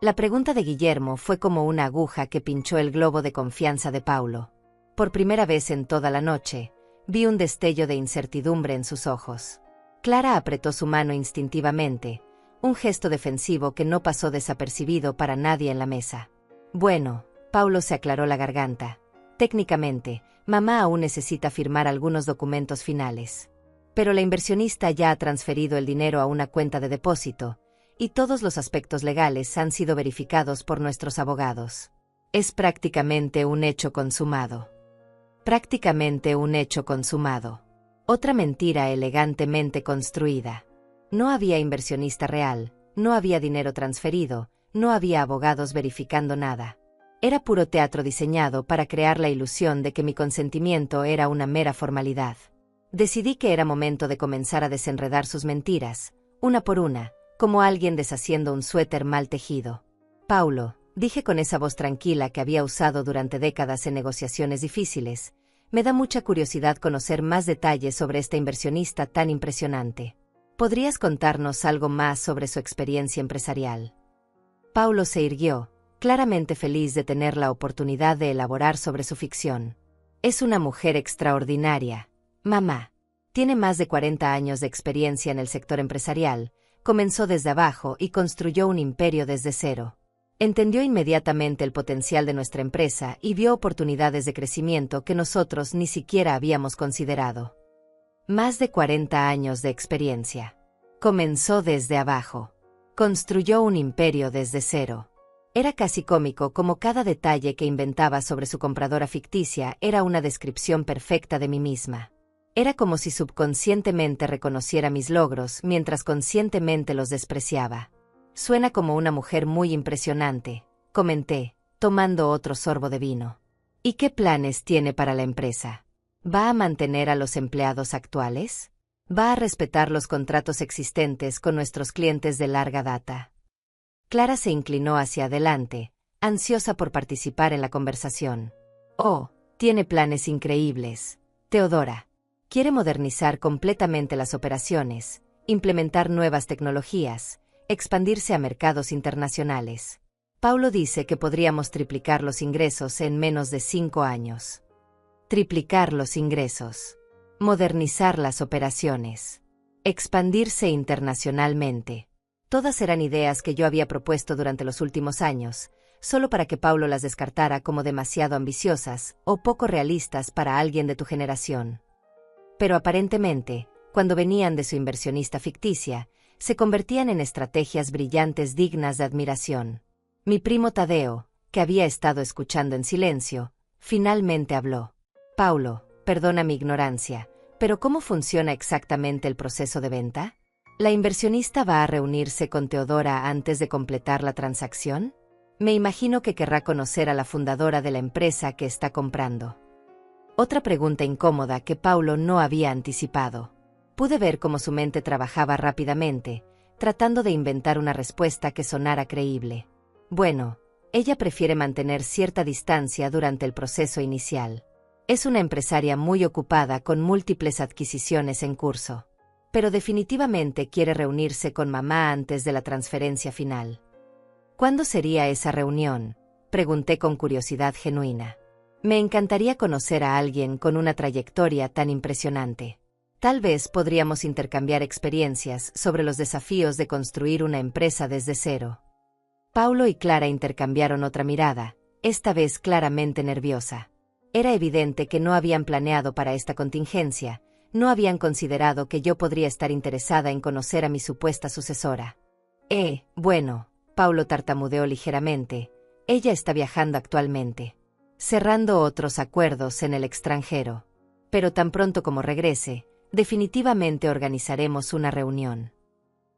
La pregunta de Guillermo fue como una aguja que pinchó el globo de confianza de Paulo. Por primera vez en toda la noche, vi un destello de incertidumbre en sus ojos. Clara apretó su mano instintivamente, un gesto defensivo que no pasó desapercibido para nadie en la mesa. Bueno, Paulo se aclaró la garganta. Técnicamente, mamá aún necesita firmar algunos documentos finales. Pero la inversionista ya ha transferido el dinero a una cuenta de depósito, y todos los aspectos legales han sido verificados por nuestros abogados. Es prácticamente un hecho consumado. Prácticamente un hecho consumado. Otra mentira elegantemente construida. No había inversionista real, no había dinero transferido, no había abogados verificando nada. Era puro teatro diseñado para crear la ilusión de que mi consentimiento era una mera formalidad. Decidí que era momento de comenzar a desenredar sus mentiras, una por una, como alguien deshaciendo un suéter mal tejido. Paulo, dije con esa voz tranquila que había usado durante décadas en negociaciones difíciles, me da mucha curiosidad conocer más detalles sobre esta inversionista tan impresionante. ¿Podrías contarnos algo más sobre su experiencia empresarial? Paulo se irguió, claramente feliz de tener la oportunidad de elaborar sobre su ficción. Es una mujer extraordinaria, mamá. Tiene más de 40 años de experiencia en el sector empresarial, comenzó desde abajo y construyó un imperio desde cero. Entendió inmediatamente el potencial de nuestra empresa y vio oportunidades de crecimiento que nosotros ni siquiera habíamos considerado. Más de 40 años de experiencia. Comenzó desde abajo. Construyó un imperio desde cero. Era casi cómico como cada detalle que inventaba sobre su compradora ficticia era una descripción perfecta de mí misma. Era como si subconscientemente reconociera mis logros mientras conscientemente los despreciaba. Suena como una mujer muy impresionante, comenté, tomando otro sorbo de vino. ¿Y qué planes tiene para la empresa? ¿Va a mantener a los empleados actuales? ¿Va a respetar los contratos existentes con nuestros clientes de larga data? Clara se inclinó hacia adelante, ansiosa por participar en la conversación. Oh, tiene planes increíbles. Teodora. Quiere modernizar completamente las operaciones, implementar nuevas tecnologías, expandirse a mercados internacionales. Paulo dice que podríamos triplicar los ingresos en menos de 5 años. Triplicar los ingresos. Modernizar las operaciones. Expandirse internacionalmente. Todas eran ideas que yo había propuesto durante los últimos años, solo para que Paulo las descartara como demasiado ambiciosas o poco realistas para alguien de tu generación. Pero aparentemente, cuando venían de su inversionista ficticia, se convertían en estrategias brillantes dignas de admiración. Mi primo Tadeo, que había estado escuchando en silencio, finalmente habló. Paulo, perdona mi ignorancia, pero ¿cómo funciona exactamente el proceso de venta? ¿La inversionista va a reunirse con Teodora antes de completar la transacción? Me imagino que querrá conocer a la fundadora de la empresa que está comprando. Otra pregunta incómoda que Paulo no había anticipado. Pude ver cómo su mente trabajaba rápidamente, tratando de inventar una respuesta que sonara creíble. Bueno, ella prefiere mantener cierta distancia durante el proceso inicial. Es una empresaria muy ocupada con múltiples adquisiciones en curso. Pero definitivamente quiere reunirse con mamá antes de la transferencia final. ¿Cuándo sería esa reunión?, pregunté con curiosidad genuina. Me encantaría conocer a alguien con una trayectoria tan impresionante. Tal vez podríamos intercambiar experiencias sobre los desafíos de construir una empresa desde cero. Paulo y Clara intercambiaron otra mirada, esta vez claramente nerviosa. Era evidente que no habían planeado para esta contingencia, no habían considerado que yo podría estar interesada en conocer a mi supuesta sucesora. Bueno, Paulo tartamudeó ligeramente, ella está viajando actualmente, cerrando otros acuerdos en el extranjero. Pero tan pronto como regrese, definitivamente organizaremos una reunión.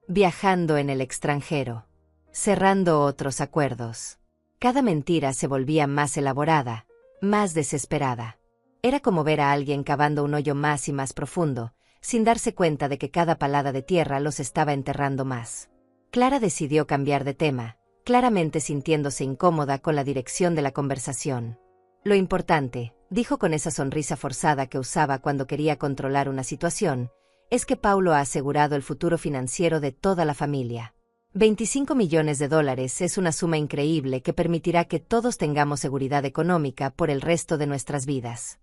Viajando en el extranjero. Cerrando otros acuerdos. Cada mentira se volvía más elaborada, más desesperada. Era como ver a alguien cavando un hoyo más y más profundo, sin darse cuenta de que cada palada de tierra los estaba enterrando más. Clara decidió cambiar de tema, claramente sintiéndose incómoda con la dirección de la conversación. Lo importante, dijo con esa sonrisa forzada que usaba cuando quería controlar una situación, es que Paulo ha asegurado el futuro financiero de toda la familia. $25 millones es una suma increíble que permitirá que todos tengamos seguridad económica por el resto de nuestras vidas.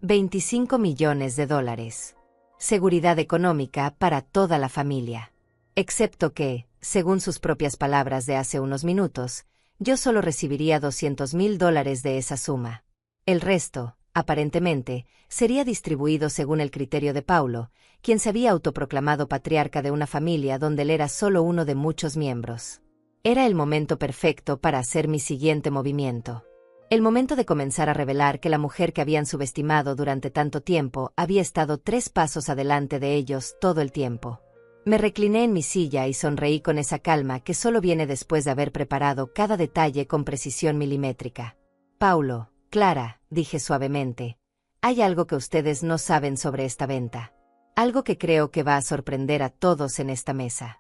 $25 millones. Seguridad económica para toda la familia. Excepto que, según sus propias palabras de hace unos minutos, yo solo recibiría $200,000 de esa suma. El resto, aparentemente, sería distribuido según el criterio de Paulo, quien se había autoproclamado patriarca de una familia donde él era solo uno de muchos miembros. Era el momento perfecto para hacer mi siguiente movimiento. El momento de comenzar a revelar que la mujer que habían subestimado durante tanto tiempo había estado 3 pasos adelante de ellos todo el tiempo. Me recliné en mi silla y sonreí con esa calma que solo viene después de haber preparado cada detalle con precisión milimétrica. Paulo, Clara, dije suavemente, hay algo que ustedes no saben sobre esta venta. Algo que creo que va a sorprender a todos en esta mesa.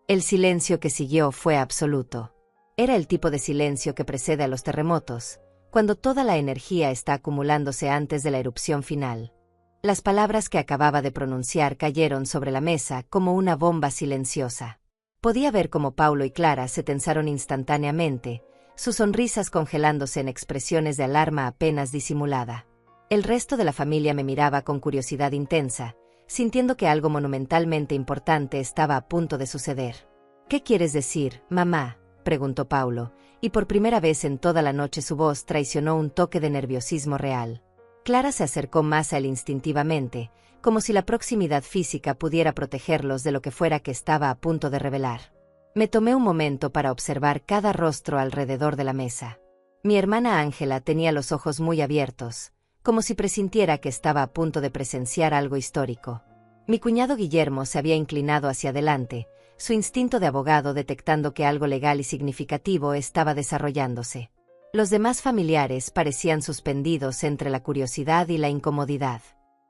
El silencio que siguió fue absoluto. Era el tipo de silencio que precede a los terremotos, cuando toda la energía está acumulándose antes de la erupción final. Las palabras que acababa de pronunciar cayeron sobre la mesa como una bomba silenciosa. Podía ver cómo Paulo y Clara se tensaron instantáneamente, sus sonrisas congelándose en expresiones de alarma apenas disimulada. El resto de la familia me miraba con curiosidad intensa, sintiendo que algo monumentalmente importante estaba a punto de suceder. «¿Qué quieres decir, mamá?», preguntó Paulo, y por primera vez en toda la noche su voz traicionó un toque de nerviosismo real. Clara se acercó más a él instintivamente, como si la proximidad física pudiera protegerlos de lo que fuera que estaba a punto de revelar. Me tomé un momento para observar cada rostro alrededor de la mesa. Mi hermana Ángela tenía los ojos muy abiertos, como si presintiera que estaba a punto de presenciar algo histórico. Mi cuñado Guillermo se había inclinado hacia adelante, su instinto de abogado detectando que algo legal y significativo estaba desarrollándose. Los demás familiares parecían suspendidos entre la curiosidad y la incomodidad.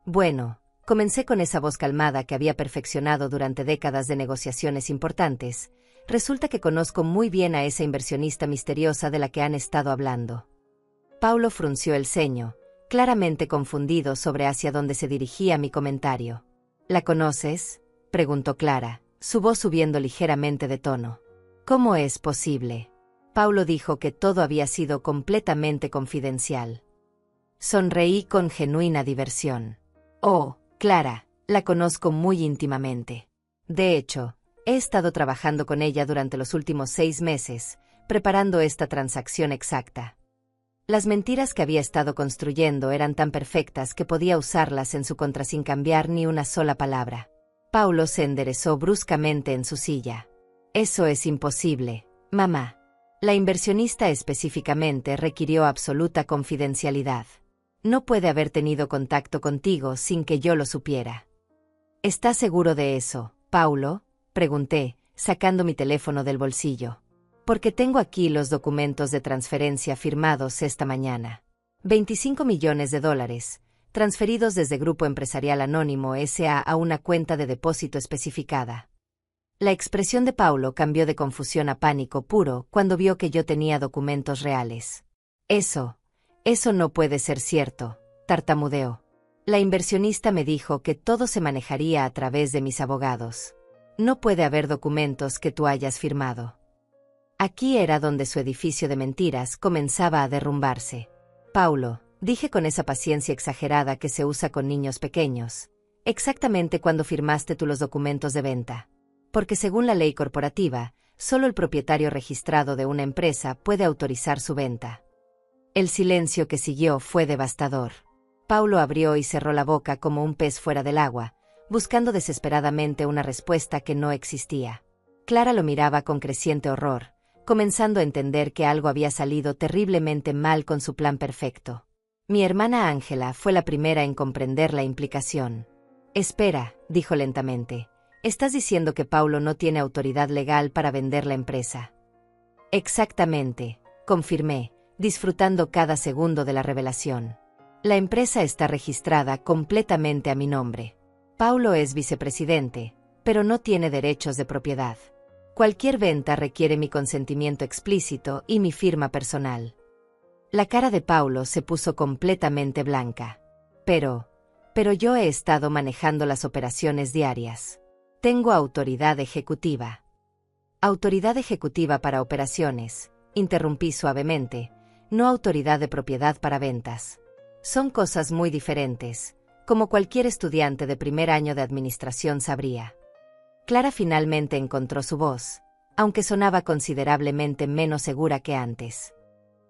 Bueno, comencé con esa voz calmada que había perfeccionado durante décadas de negociaciones importantes. Resulta que conozco muy bien a esa inversionista misteriosa de la que han estado hablando. Paulo frunció el ceño, claramente confundido sobre hacia dónde se dirigía mi comentario. ¿La conoces?, preguntó Clara, su voz subiendo ligeramente de tono. ¿Cómo es posible? Paulo dijo que todo había sido completamente confidencial. Sonreí con genuina diversión. Oh, Clara, la conozco muy íntimamente. De hecho, he estado trabajando con ella durante los últimos 6 meses, preparando esta transacción exacta. Las mentiras que había estado construyendo eran tan perfectas que podía usarlas en su contra sin cambiar ni una sola palabra. Paulo se enderezó bruscamente en su silla. Eso es imposible, mamá. La inversionista específicamente requirió absoluta confidencialidad. No puede haber tenido contacto contigo sin que yo lo supiera. ¿Estás seguro de eso, Paulo?, pregunté, sacando mi teléfono del bolsillo. Porque tengo aquí los documentos de transferencia firmados esta mañana. $25 millones, transferidos desde Grupo Empresarial Anónimo S.A. a una cuenta de depósito especificada. La expresión de Paulo cambió de confusión a pánico puro cuando vio que yo tenía documentos reales. Eso no puede ser cierto, tartamudeó. La inversionista me dijo que todo se manejaría a través de mis abogados. No puede haber documentos que tú hayas firmado. Aquí era donde su edificio de mentiras comenzaba a derrumbarse. Paulo, dije con esa paciencia exagerada que se usa con niños pequeños, exactamente cuando firmaste tú los documentos de venta. Porque según la ley corporativa, solo el propietario registrado de una empresa puede autorizar su venta. El silencio que siguió fue devastador. Paulo abrió y cerró la boca como un pez fuera del agua, buscando desesperadamente una respuesta que no existía. Clara lo miraba con creciente horror, comenzando a entender que algo había salido terriblemente mal con su plan perfecto. Mi hermana Ángela fue la primera en comprender la implicación. Espera, dijo lentamente. Estás diciendo que Paulo no tiene autoridad legal para vender la empresa. Exactamente, confirmé, disfrutando cada segundo de la revelación. La empresa está registrada completamente a mi nombre. Paulo es vicepresidente, pero no tiene derechos de propiedad. Cualquier venta requiere mi consentimiento explícito y mi firma personal. La cara de Paulo se puso completamente blanca. Pero, Pero yo he estado manejando las operaciones diarias. Tengo autoridad ejecutiva. Autoridad ejecutiva para operaciones, interrumpí suavemente, no autoridad de propiedad para ventas. Son cosas muy diferentes, como cualquier estudiante de primer año de administración sabría. Clara finalmente encontró su voz, aunque sonaba considerablemente menos segura que antes.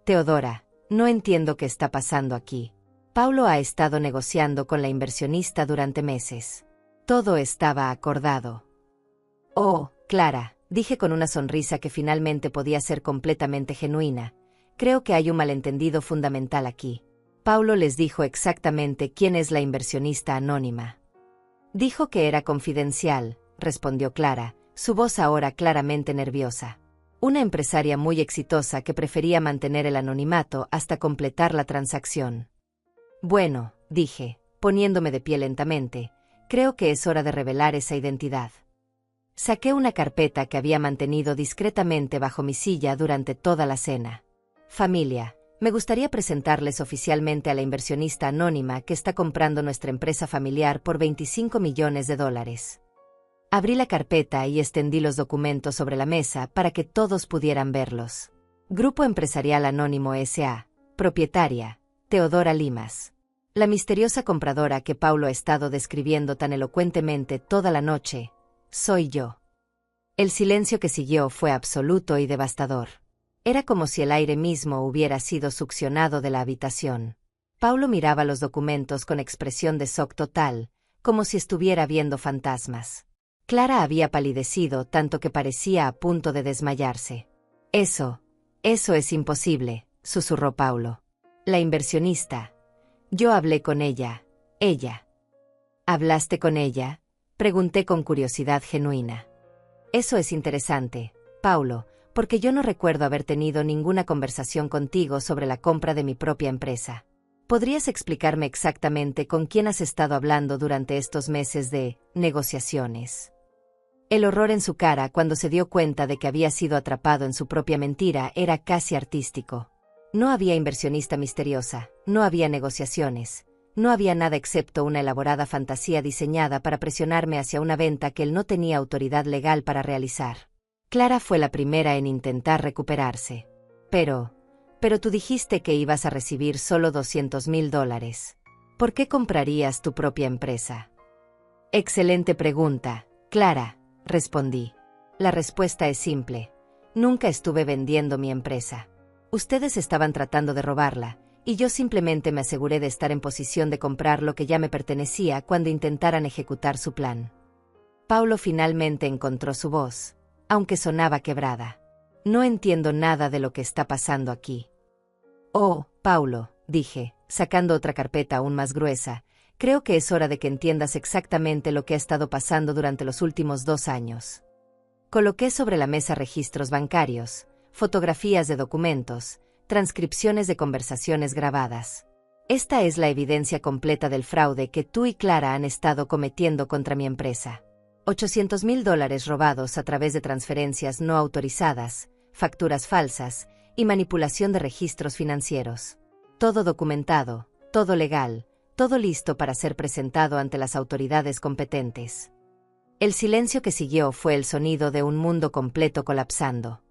Teodora, no entiendo qué está pasando aquí. Paulo ha estado negociando con la inversionista durante meses. Todo estaba acordado. Oh, Clara, dije con una sonrisa que finalmente podía ser completamente genuina. Creo que hay un malentendido fundamental aquí. Paulo les dijo exactamente quién es la inversionista anónima. Dijo que era confidencial, respondió Clara, su voz ahora claramente nerviosa. Una empresaria muy exitosa que prefería mantener el anonimato hasta completar la transacción. Bueno, dije, poniéndome de pie lentamente, creo que es hora de revelar esa identidad. Saqué una carpeta que había mantenido discretamente bajo mi silla durante toda la cena. Familia, me gustaría presentarles oficialmente a la inversionista anónima que está comprando nuestra empresa familiar por $25 millones. Abrí la carpeta y extendí los documentos sobre la mesa para que todos pudieran verlos. Grupo Empresarial Anónimo S.A., propietaria, Teodora Limas. La misteriosa compradora que Paulo ha estado describiendo tan elocuentemente toda la noche, soy yo. El silencio que siguió fue absoluto y devastador. Era como si el aire mismo hubiera sido succionado de la habitación. Paulo miraba los documentos con expresión de shock total, como si estuviera viendo fantasmas. Clara había palidecido tanto que parecía a punto de desmayarse. Eso es imposible, susurró Paulo. La inversionista. Yo hablé con ella. ¿Hablaste con ella? Pregunté con curiosidad genuina. Eso es interesante, Paulo, porque yo no recuerdo haber tenido ninguna conversación contigo sobre la compra de mi propia empresa. ¿Podrías explicarme exactamente con quién has estado hablando durante estos meses de negociaciones? El horror en su cara cuando se dio cuenta de que había sido atrapado en su propia mentira era casi artístico. No había inversionista misteriosa, no había negociaciones, no había nada excepto una elaborada fantasía diseñada para presionarme hacia una venta que él no tenía autoridad legal para realizar. Clara fue la primera en intentar recuperarse. Pero tú dijiste que ibas a recibir solo $200,000. ¿Por qué comprarías tu propia empresa? Excelente pregunta, Clara, respondí. La respuesta es simple. Nunca estuve vendiendo mi empresa. Ustedes estaban tratando de robarla, y yo simplemente me aseguré de estar en posición de comprar lo que ya me pertenecía cuando intentaran ejecutar su plan. Paulo finalmente encontró su voz, aunque sonaba quebrada. No entiendo nada de lo que está pasando aquí. Oh, Paulo, dije, sacando otra carpeta aún más gruesa, creo que es hora de que entiendas exactamente lo que ha estado pasando durante los últimos 2 años. Coloqué sobre la mesa registros bancarios, fotografías de documentos, transcripciones de conversaciones grabadas. Esta es la evidencia completa del fraude que tú y Clara han estado cometiendo contra mi empresa. $800,000 robados a través de transferencias no autorizadas, facturas falsas y manipulación de registros financieros. Todo documentado, todo legal, todo listo para ser presentado ante las autoridades competentes. El silencio que siguió fue el sonido de un mundo completo colapsando.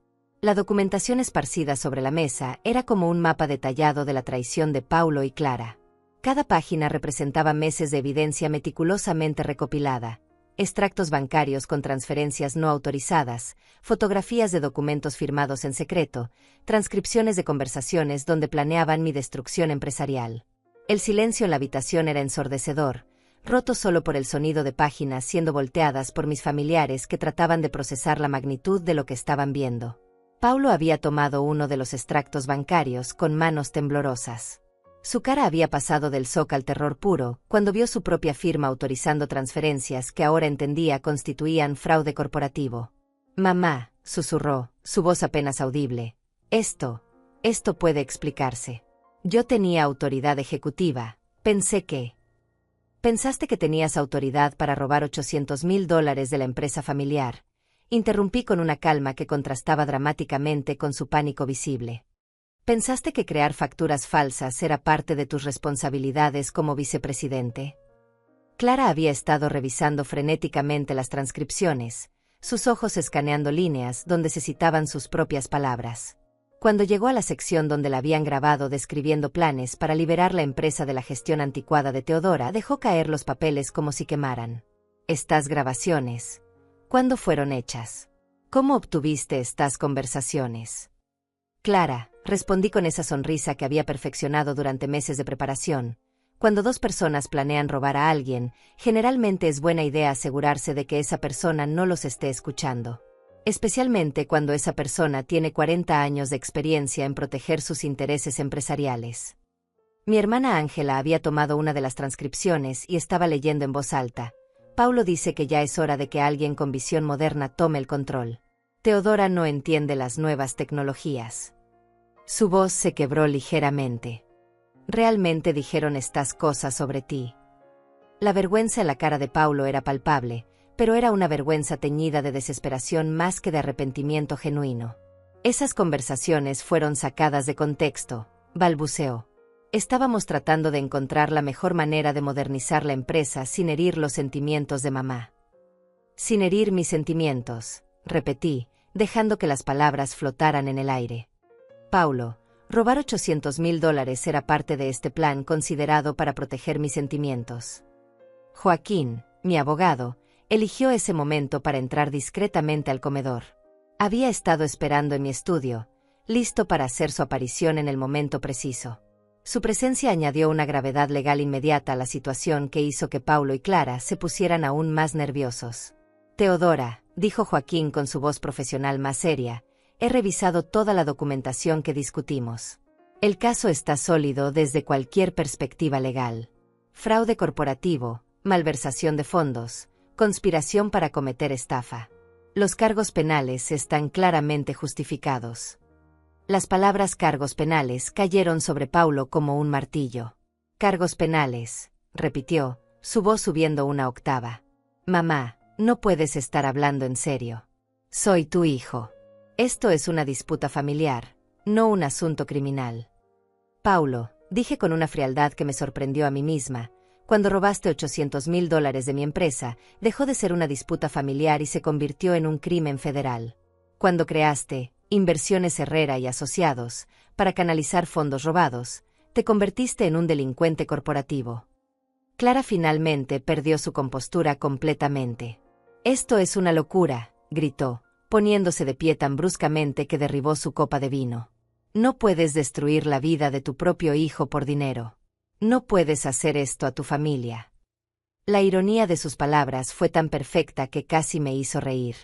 La documentación esparcida sobre la mesa era como un mapa detallado de la traición de Paulo y Clara. Cada página representaba meses de evidencia meticulosamente recopilada, extractos bancarios con transferencias no autorizadas, fotografías de documentos firmados en secreto, transcripciones de conversaciones donde planeaban mi destrucción empresarial. El silencio en la habitación era ensordecedor, roto solo por el sonido de páginas siendo volteadas por mis familiares que trataban de procesar la magnitud de lo que estaban viendo. Paulo había tomado uno de los extractos bancarios con manos temblorosas. Su cara había pasado del shock al terror puro cuando vio su propia firma autorizando transferencias que ahora entendía constituían fraude corporativo. «Mamá», susurró, su voz apenas audible. Esto puede explicarse. Yo tenía autoridad ejecutiva. Pensaste que tenías autoridad para robar $800,000 de la empresa familiar. Interrumpí con una calma que contrastaba dramáticamente con su pánico visible. ¿Pensaste que crear facturas falsas era parte de tus responsabilidades como vicepresidente? Clara había estado revisando frenéticamente las transcripciones, sus ojos escaneando líneas donde se citaban sus propias palabras. Cuando llegó a la sección donde la habían grabado describiendo planes para liberar la empresa de la gestión anticuada de Teodora, dejó caer los papeles como si quemaran. Estas grabaciones, ¿cuándo fueron hechas? ¿Cómo obtuviste estas conversaciones? Clara, respondí con esa sonrisa que había perfeccionado durante meses de preparación. Cuando dos personas planean robar a alguien, generalmente es buena idea asegurarse de que esa persona no los esté escuchando. Especialmente cuando esa persona tiene 40 años de experiencia en proteger sus intereses empresariales. Mi hermana Ángela había tomado una de las transcripciones y estaba leyendo en voz alta. Paulo dice que ya es hora de que alguien con visión moderna tome el control. Teodora no entiende las nuevas tecnologías. Su voz se quebró ligeramente. ¿Realmente dijeron estas cosas sobre ti? La vergüenza en la cara de Paulo era palpable, pero era una vergüenza teñida de desesperación más que de arrepentimiento genuino. Esas conversaciones fueron sacadas de contexto, balbuceó. Estábamos tratando de encontrar la mejor manera de modernizar la empresa sin herir los sentimientos de mamá. Sin herir mis sentimientos, repetí, dejando que las palabras flotaran en el aire. Paulo, robar $800,000 era parte de este plan considerado para proteger mis sentimientos. Joaquín, mi abogado, eligió ese momento para entrar discretamente al comedor. Había estado esperando en mi estudio, listo para hacer su aparición en el momento preciso. Su presencia añadió una gravedad legal inmediata a la situación que hizo que Paulo y Clara se pusieran aún más nerviosos. Teodora, dijo Joaquín con su voz profesional más seria, he revisado toda la documentación que discutimos. El caso está sólido desde cualquier perspectiva legal. Fraude corporativo, malversación de fondos, conspiración para cometer estafa. Los cargos penales están claramente justificados. Las palabras cargos penales cayeron sobre Paulo como un martillo. Cargos penales, repitió, su voz subiendo una octava. Mamá, no puedes estar hablando en serio. Soy tu hijo. Esto es una disputa familiar, no un asunto criminal. Paulo, dije con una frialdad que me sorprendió a mí misma, cuando robaste $800,000 de mi empresa, dejó de ser una disputa familiar y se convirtió en un crimen federal. Cuando creaste Inversiones Herrera y Asociados, para canalizar fondos robados, te convertiste en un delincuente corporativo. Clara finalmente perdió su compostura completamente. Esto es una locura, gritó, poniéndose de pie tan bruscamente que derribó su copa de vino. No puedes destruir la vida de tu propio hijo por dinero. No puedes hacer esto a tu familia. La ironía de sus palabras fue tan perfecta que casi me hizo reír.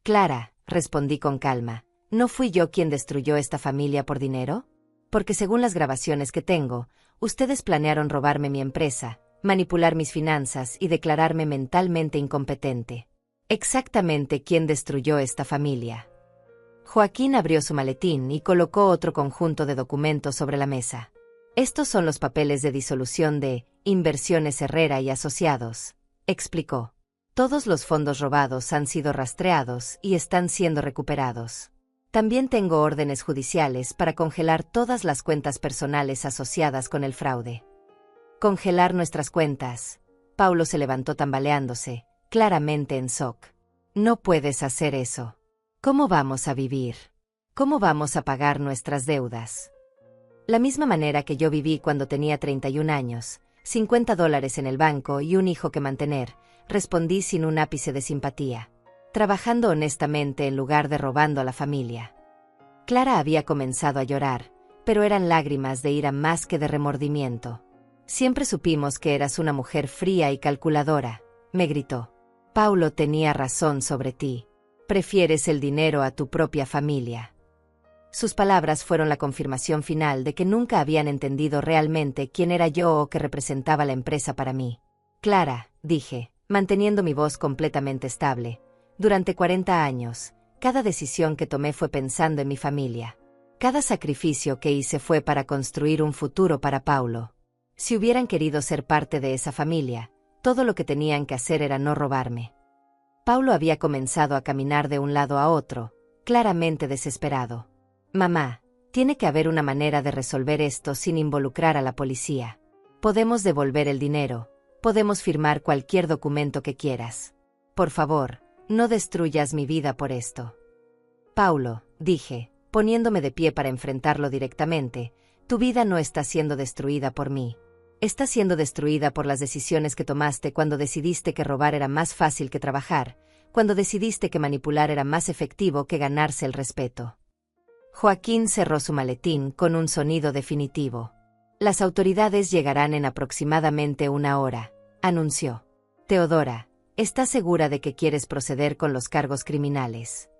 Clara, respondí con calma, ¿no fui yo quien destruyó esta familia por dinero? Porque según las grabaciones que tengo, ustedes planearon robarme mi empresa, manipular mis finanzas y declararme mentalmente incompetente. Exactamente quién destruyó esta familia. Joaquín abrió su maletín y colocó otro conjunto de documentos sobre la mesa. Estos son los papeles de disolución de Inversiones Herrera y Asociados, explicó. Todos los fondos robados han sido rastreados y están siendo recuperados. También tengo órdenes judiciales para congelar todas las cuentas personales asociadas con el fraude. Congelar nuestras cuentas. Paulo se levantó tambaleándose, claramente en shock. No puedes hacer eso. ¿Cómo vamos a vivir? ¿Cómo vamos a pagar nuestras deudas? La misma manera que yo viví cuando tenía 31 años, $50 en el banco y un hijo que mantener, respondí sin un ápice de simpatía. Trabajando honestamente en lugar de robando a la familia. Clara había comenzado a llorar, pero eran lágrimas de ira más que de remordimiento. Siempre supimos que eras una mujer fría y calculadora, me gritó. Paulo tenía razón sobre ti. Prefieres el dinero a tu propia familia. Sus palabras fueron la confirmación final de que nunca habían entendido realmente quién era yo o qué representaba la empresa para mí. Clara, dije, manteniendo mi voz completamente estable, durante 40 años, cada decisión que tomé fue pensando en mi familia. Cada sacrificio que hice fue para construir un futuro para Paulo. Si hubieran querido ser parte de esa familia, todo lo que tenían que hacer era no robarme. Paulo había comenzado a caminar de un lado a otro, claramente desesperado. Mamá, tiene que haber una manera de resolver esto sin involucrar a la policía. Podemos devolver el dinero, Podemos firmar cualquier documento que quieras. Por favor, no destruyas mi vida por esto. Paulo, dije, poniéndome de pie para enfrentarlo directamente, tu vida no está siendo destruida por mí. Está siendo destruida por las decisiones que tomaste cuando decidiste que robar era más fácil que trabajar, cuando decidiste que manipular era más efectivo que ganarse el respeto. Joaquín cerró su maletín con un sonido definitivo. Las autoridades llegarán en aproximadamente 1 hora, anunció. Teodora, ¿estás segura de que quieres proceder con los cargos criminales?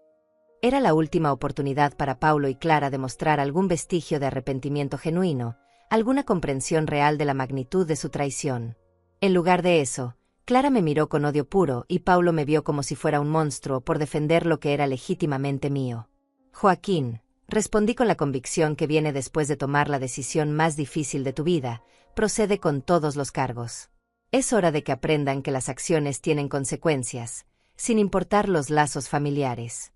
Era la última oportunidad para Paulo y Clara de mostrar algún vestigio de arrepentimiento genuino, alguna comprensión real de la magnitud de su traición. En lugar de eso, Clara me miró con odio puro y Paulo me vio como si fuera un monstruo por defender lo que era legítimamente mío. Joaquín, respondí con la convicción que viene después de tomar la decisión más difícil de tu vida, procede con todos los cargos. Es hora de que aprendan que las acciones tienen consecuencias, sin importar los lazos familiares.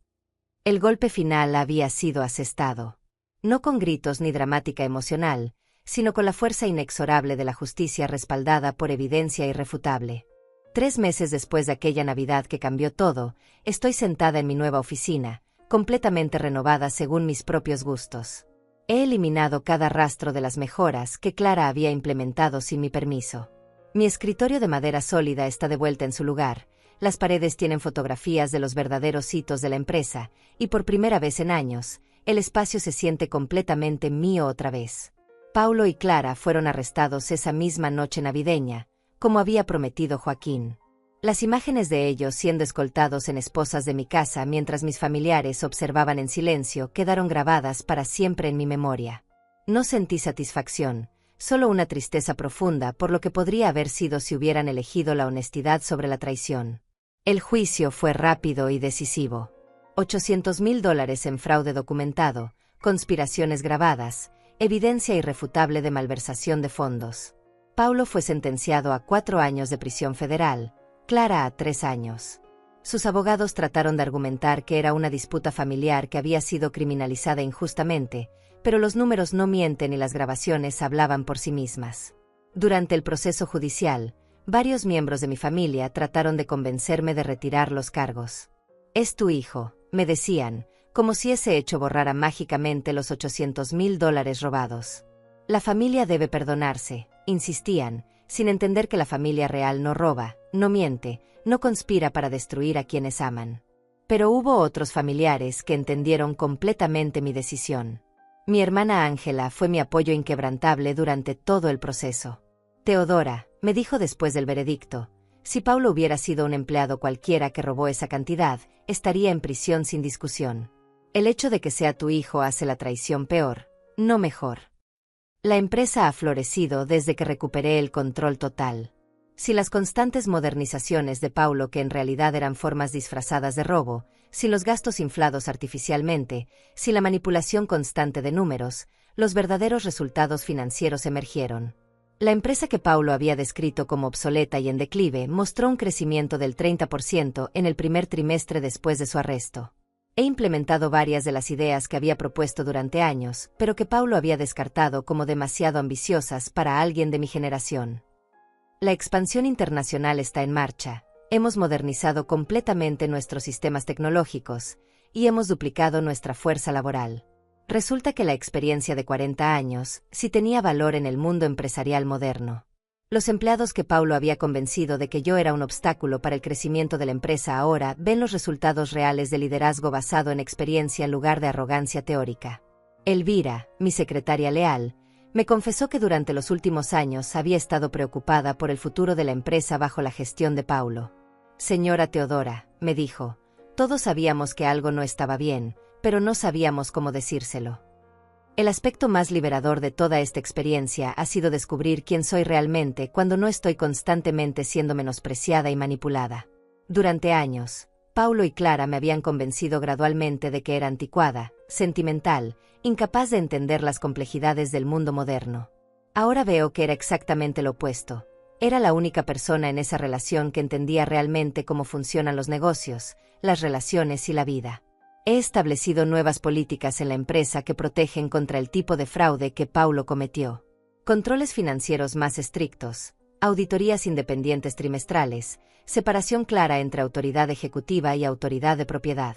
El golpe final había sido asestado. No con gritos ni dramática emocional, sino con la fuerza inexorable de la justicia respaldada por evidencia irrefutable. 3 meses después de aquella Navidad que cambió todo, estoy sentada en mi nueva oficina, completamente renovada según mis propios gustos. He eliminado cada rastro de las mejoras que Clara había implementado sin mi permiso. Mi escritorio de madera sólida está de vuelta en su lugar, las paredes tienen fotografías de los verdaderos hitos de la empresa, y por primera vez en años, el espacio se siente completamente mío otra vez. Paulo y Clara fueron arrestados esa misma noche navideña, como había prometido Joaquín. Las imágenes de ellos siendo escoltados en esposas de mi casa mientras mis familiares observaban en silencio quedaron grabadas para siempre en mi memoria. No sentí satisfacción, solo una tristeza profunda por lo que podría haber sido si hubieran elegido la honestidad sobre la traición. El juicio fue rápido y decisivo. $800,000 en fraude documentado, conspiraciones grabadas, evidencia irrefutable de malversación de fondos. Paulo fue sentenciado a 4 años de prisión federal, Clara a 3 años. Sus abogados trataron de argumentar que era una disputa familiar que había sido criminalizada injustamente, pero los números no mienten y las grabaciones hablaban por sí mismas. Durante el proceso judicial, varios miembros de mi familia trataron de convencerme de retirar los cargos. Es tu hijo, me decían, como si ese hecho borrara mágicamente los $800,000 robados. La familia debe perdonarse, insistían, sin entender que la familia real no roba, no miente, no conspira para destruir a quienes aman. Pero hubo otros familiares que entendieron completamente mi decisión. Mi hermana Ángela fue mi apoyo inquebrantable durante todo el proceso. Teodora, me dijo después del veredicto, si Paulo hubiera sido un empleado cualquiera que robó esa cantidad, estaría en prisión sin discusión. El hecho de que sea tu hijo hace la traición peor, no mejor. La empresa ha florecido desde que recuperé el control total. Si las constantes modernizaciones de Paulo, que en realidad eran formas disfrazadas de robo, si los gastos inflados artificialmente, si la manipulación constante de números, los verdaderos resultados financieros emergieron. La empresa que Paulo había descrito como obsoleta y en declive mostró un crecimiento del 30% en el primer trimestre después de su arresto. He implementado varias de las ideas que había propuesto durante años, pero que Paulo había descartado como demasiado ambiciosas para alguien de mi generación. La expansión internacional está en marcha, hemos modernizado completamente nuestros sistemas tecnológicos, y hemos duplicado nuestra fuerza laboral. Resulta que la experiencia de 40 años sí tenía valor en el mundo empresarial moderno. Los empleados que Paulo había convencido de que yo era un obstáculo para el crecimiento de la empresa ahora ven los resultados reales de liderazgo basado en experiencia en lugar de arrogancia teórica. Elvira, mi secretaria leal, me confesó que durante los últimos años había estado preocupada por el futuro de la empresa bajo la gestión de Paulo. Señora Teodora, me dijo, todos sabíamos que algo no estaba bien, pero no sabíamos cómo decírselo. El aspecto más liberador de toda esta experiencia ha sido descubrir quién soy realmente cuando no estoy constantemente siendo menospreciada y manipulada. Durante años, Paulo y Clara me habían convencido gradualmente de que era anticuada, sentimental, incapaz de entender las complejidades del mundo moderno. Ahora veo que era exactamente lo opuesto. Era la única persona en esa relación que entendía realmente cómo funcionan los negocios, las relaciones y la vida. He establecido nuevas políticas en la empresa que protegen contra el tipo de fraude que Paulo cometió. Controles financieros más estrictos, auditorías independientes trimestrales, separación clara entre autoridad ejecutiva y autoridad de propiedad.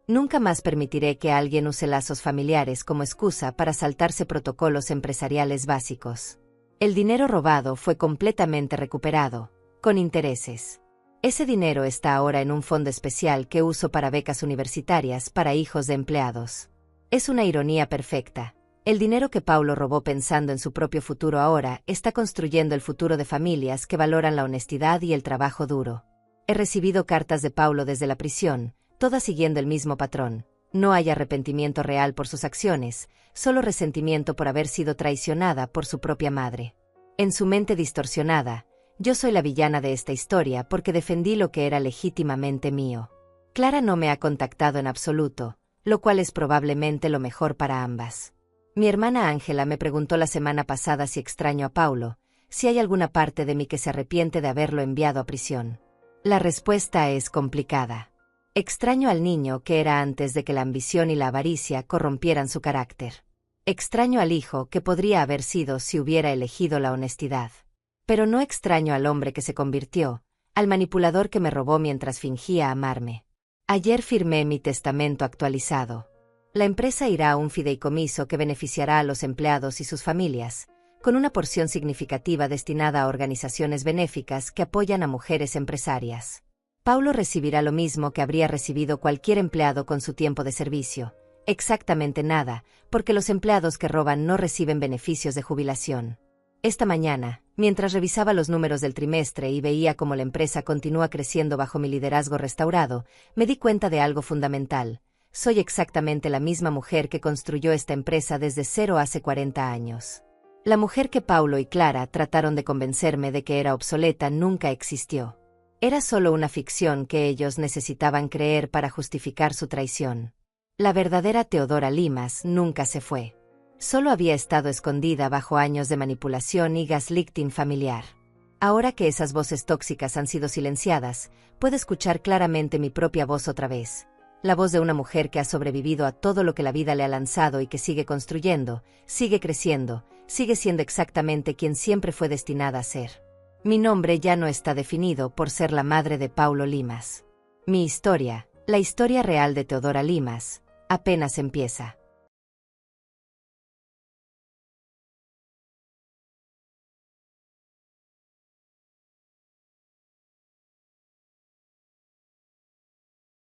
Nunca más permitiré que alguien use lazos familiares como excusa para saltarse protocolos empresariales básicos. El dinero robado fue completamente recuperado, con intereses. Ese dinero está ahora en un fondo especial que uso para becas universitarias para hijos de empleados. Es una ironía perfecta. El dinero que Paulo robó pensando en su propio futuro ahora está construyendo el futuro de familias que valoran la honestidad y el trabajo duro. He recibido cartas de Paulo desde la prisión, todas siguiendo el mismo patrón. No hay arrepentimiento real por sus acciones, solo resentimiento por haber sido traicionada por su propia madre. En su mente distorsionada, yo soy la villana de esta historia porque defendí lo que era legítimamente mío. Clara no me ha contactado en absoluto, lo cual es probablemente lo mejor para ambas. Mi hermana Ángela me preguntó la semana pasada si extraño a Paulo, si hay alguna parte de mí que se arrepiente de haberlo enviado a prisión. La respuesta es complicada. Extraño al niño que era antes de que la ambición y la avaricia corrompieran su carácter. Extraño al hijo que podría haber sido si hubiera elegido la honestidad. Pero no extraño al hombre que se convirtió, al manipulador que me robó mientras fingía amarme. Ayer firmé mi testamento actualizado. La empresa irá a un fideicomiso que beneficiará a los empleados y sus familias, con una porción significativa destinada a organizaciones benéficas que apoyan a mujeres empresarias. Paulo recibirá lo mismo que habría recibido cualquier empleado con su tiempo de servicio, exactamente nada, porque los empleados que roban no reciben beneficios de jubilación. Esta mañana, mientras revisaba los números del trimestre y veía cómo la empresa continúa creciendo bajo mi liderazgo restaurado, me di cuenta de algo fundamental. Soy exactamente la misma mujer que construyó esta empresa desde cero hace 40 años. La mujer que Paulo y Clara trataron de convencerme de que era obsoleta nunca existió. Era solo una ficción que ellos necesitaban creer para justificar su traición. La verdadera Teodora Limas nunca se fue. Solo había estado escondida bajo años de manipulación y gaslighting familiar. Ahora que esas voces tóxicas han sido silenciadas, puedo escuchar claramente mi propia voz otra vez. La voz de una mujer que ha sobrevivido a todo lo que la vida le ha lanzado y que sigue construyendo, sigue creciendo, sigue siendo exactamente quien siempre fue destinada a ser. Mi nombre ya no está definido por ser la madre de Paulo Limas. Mi historia, la historia real de Teodora Limas, apenas empieza.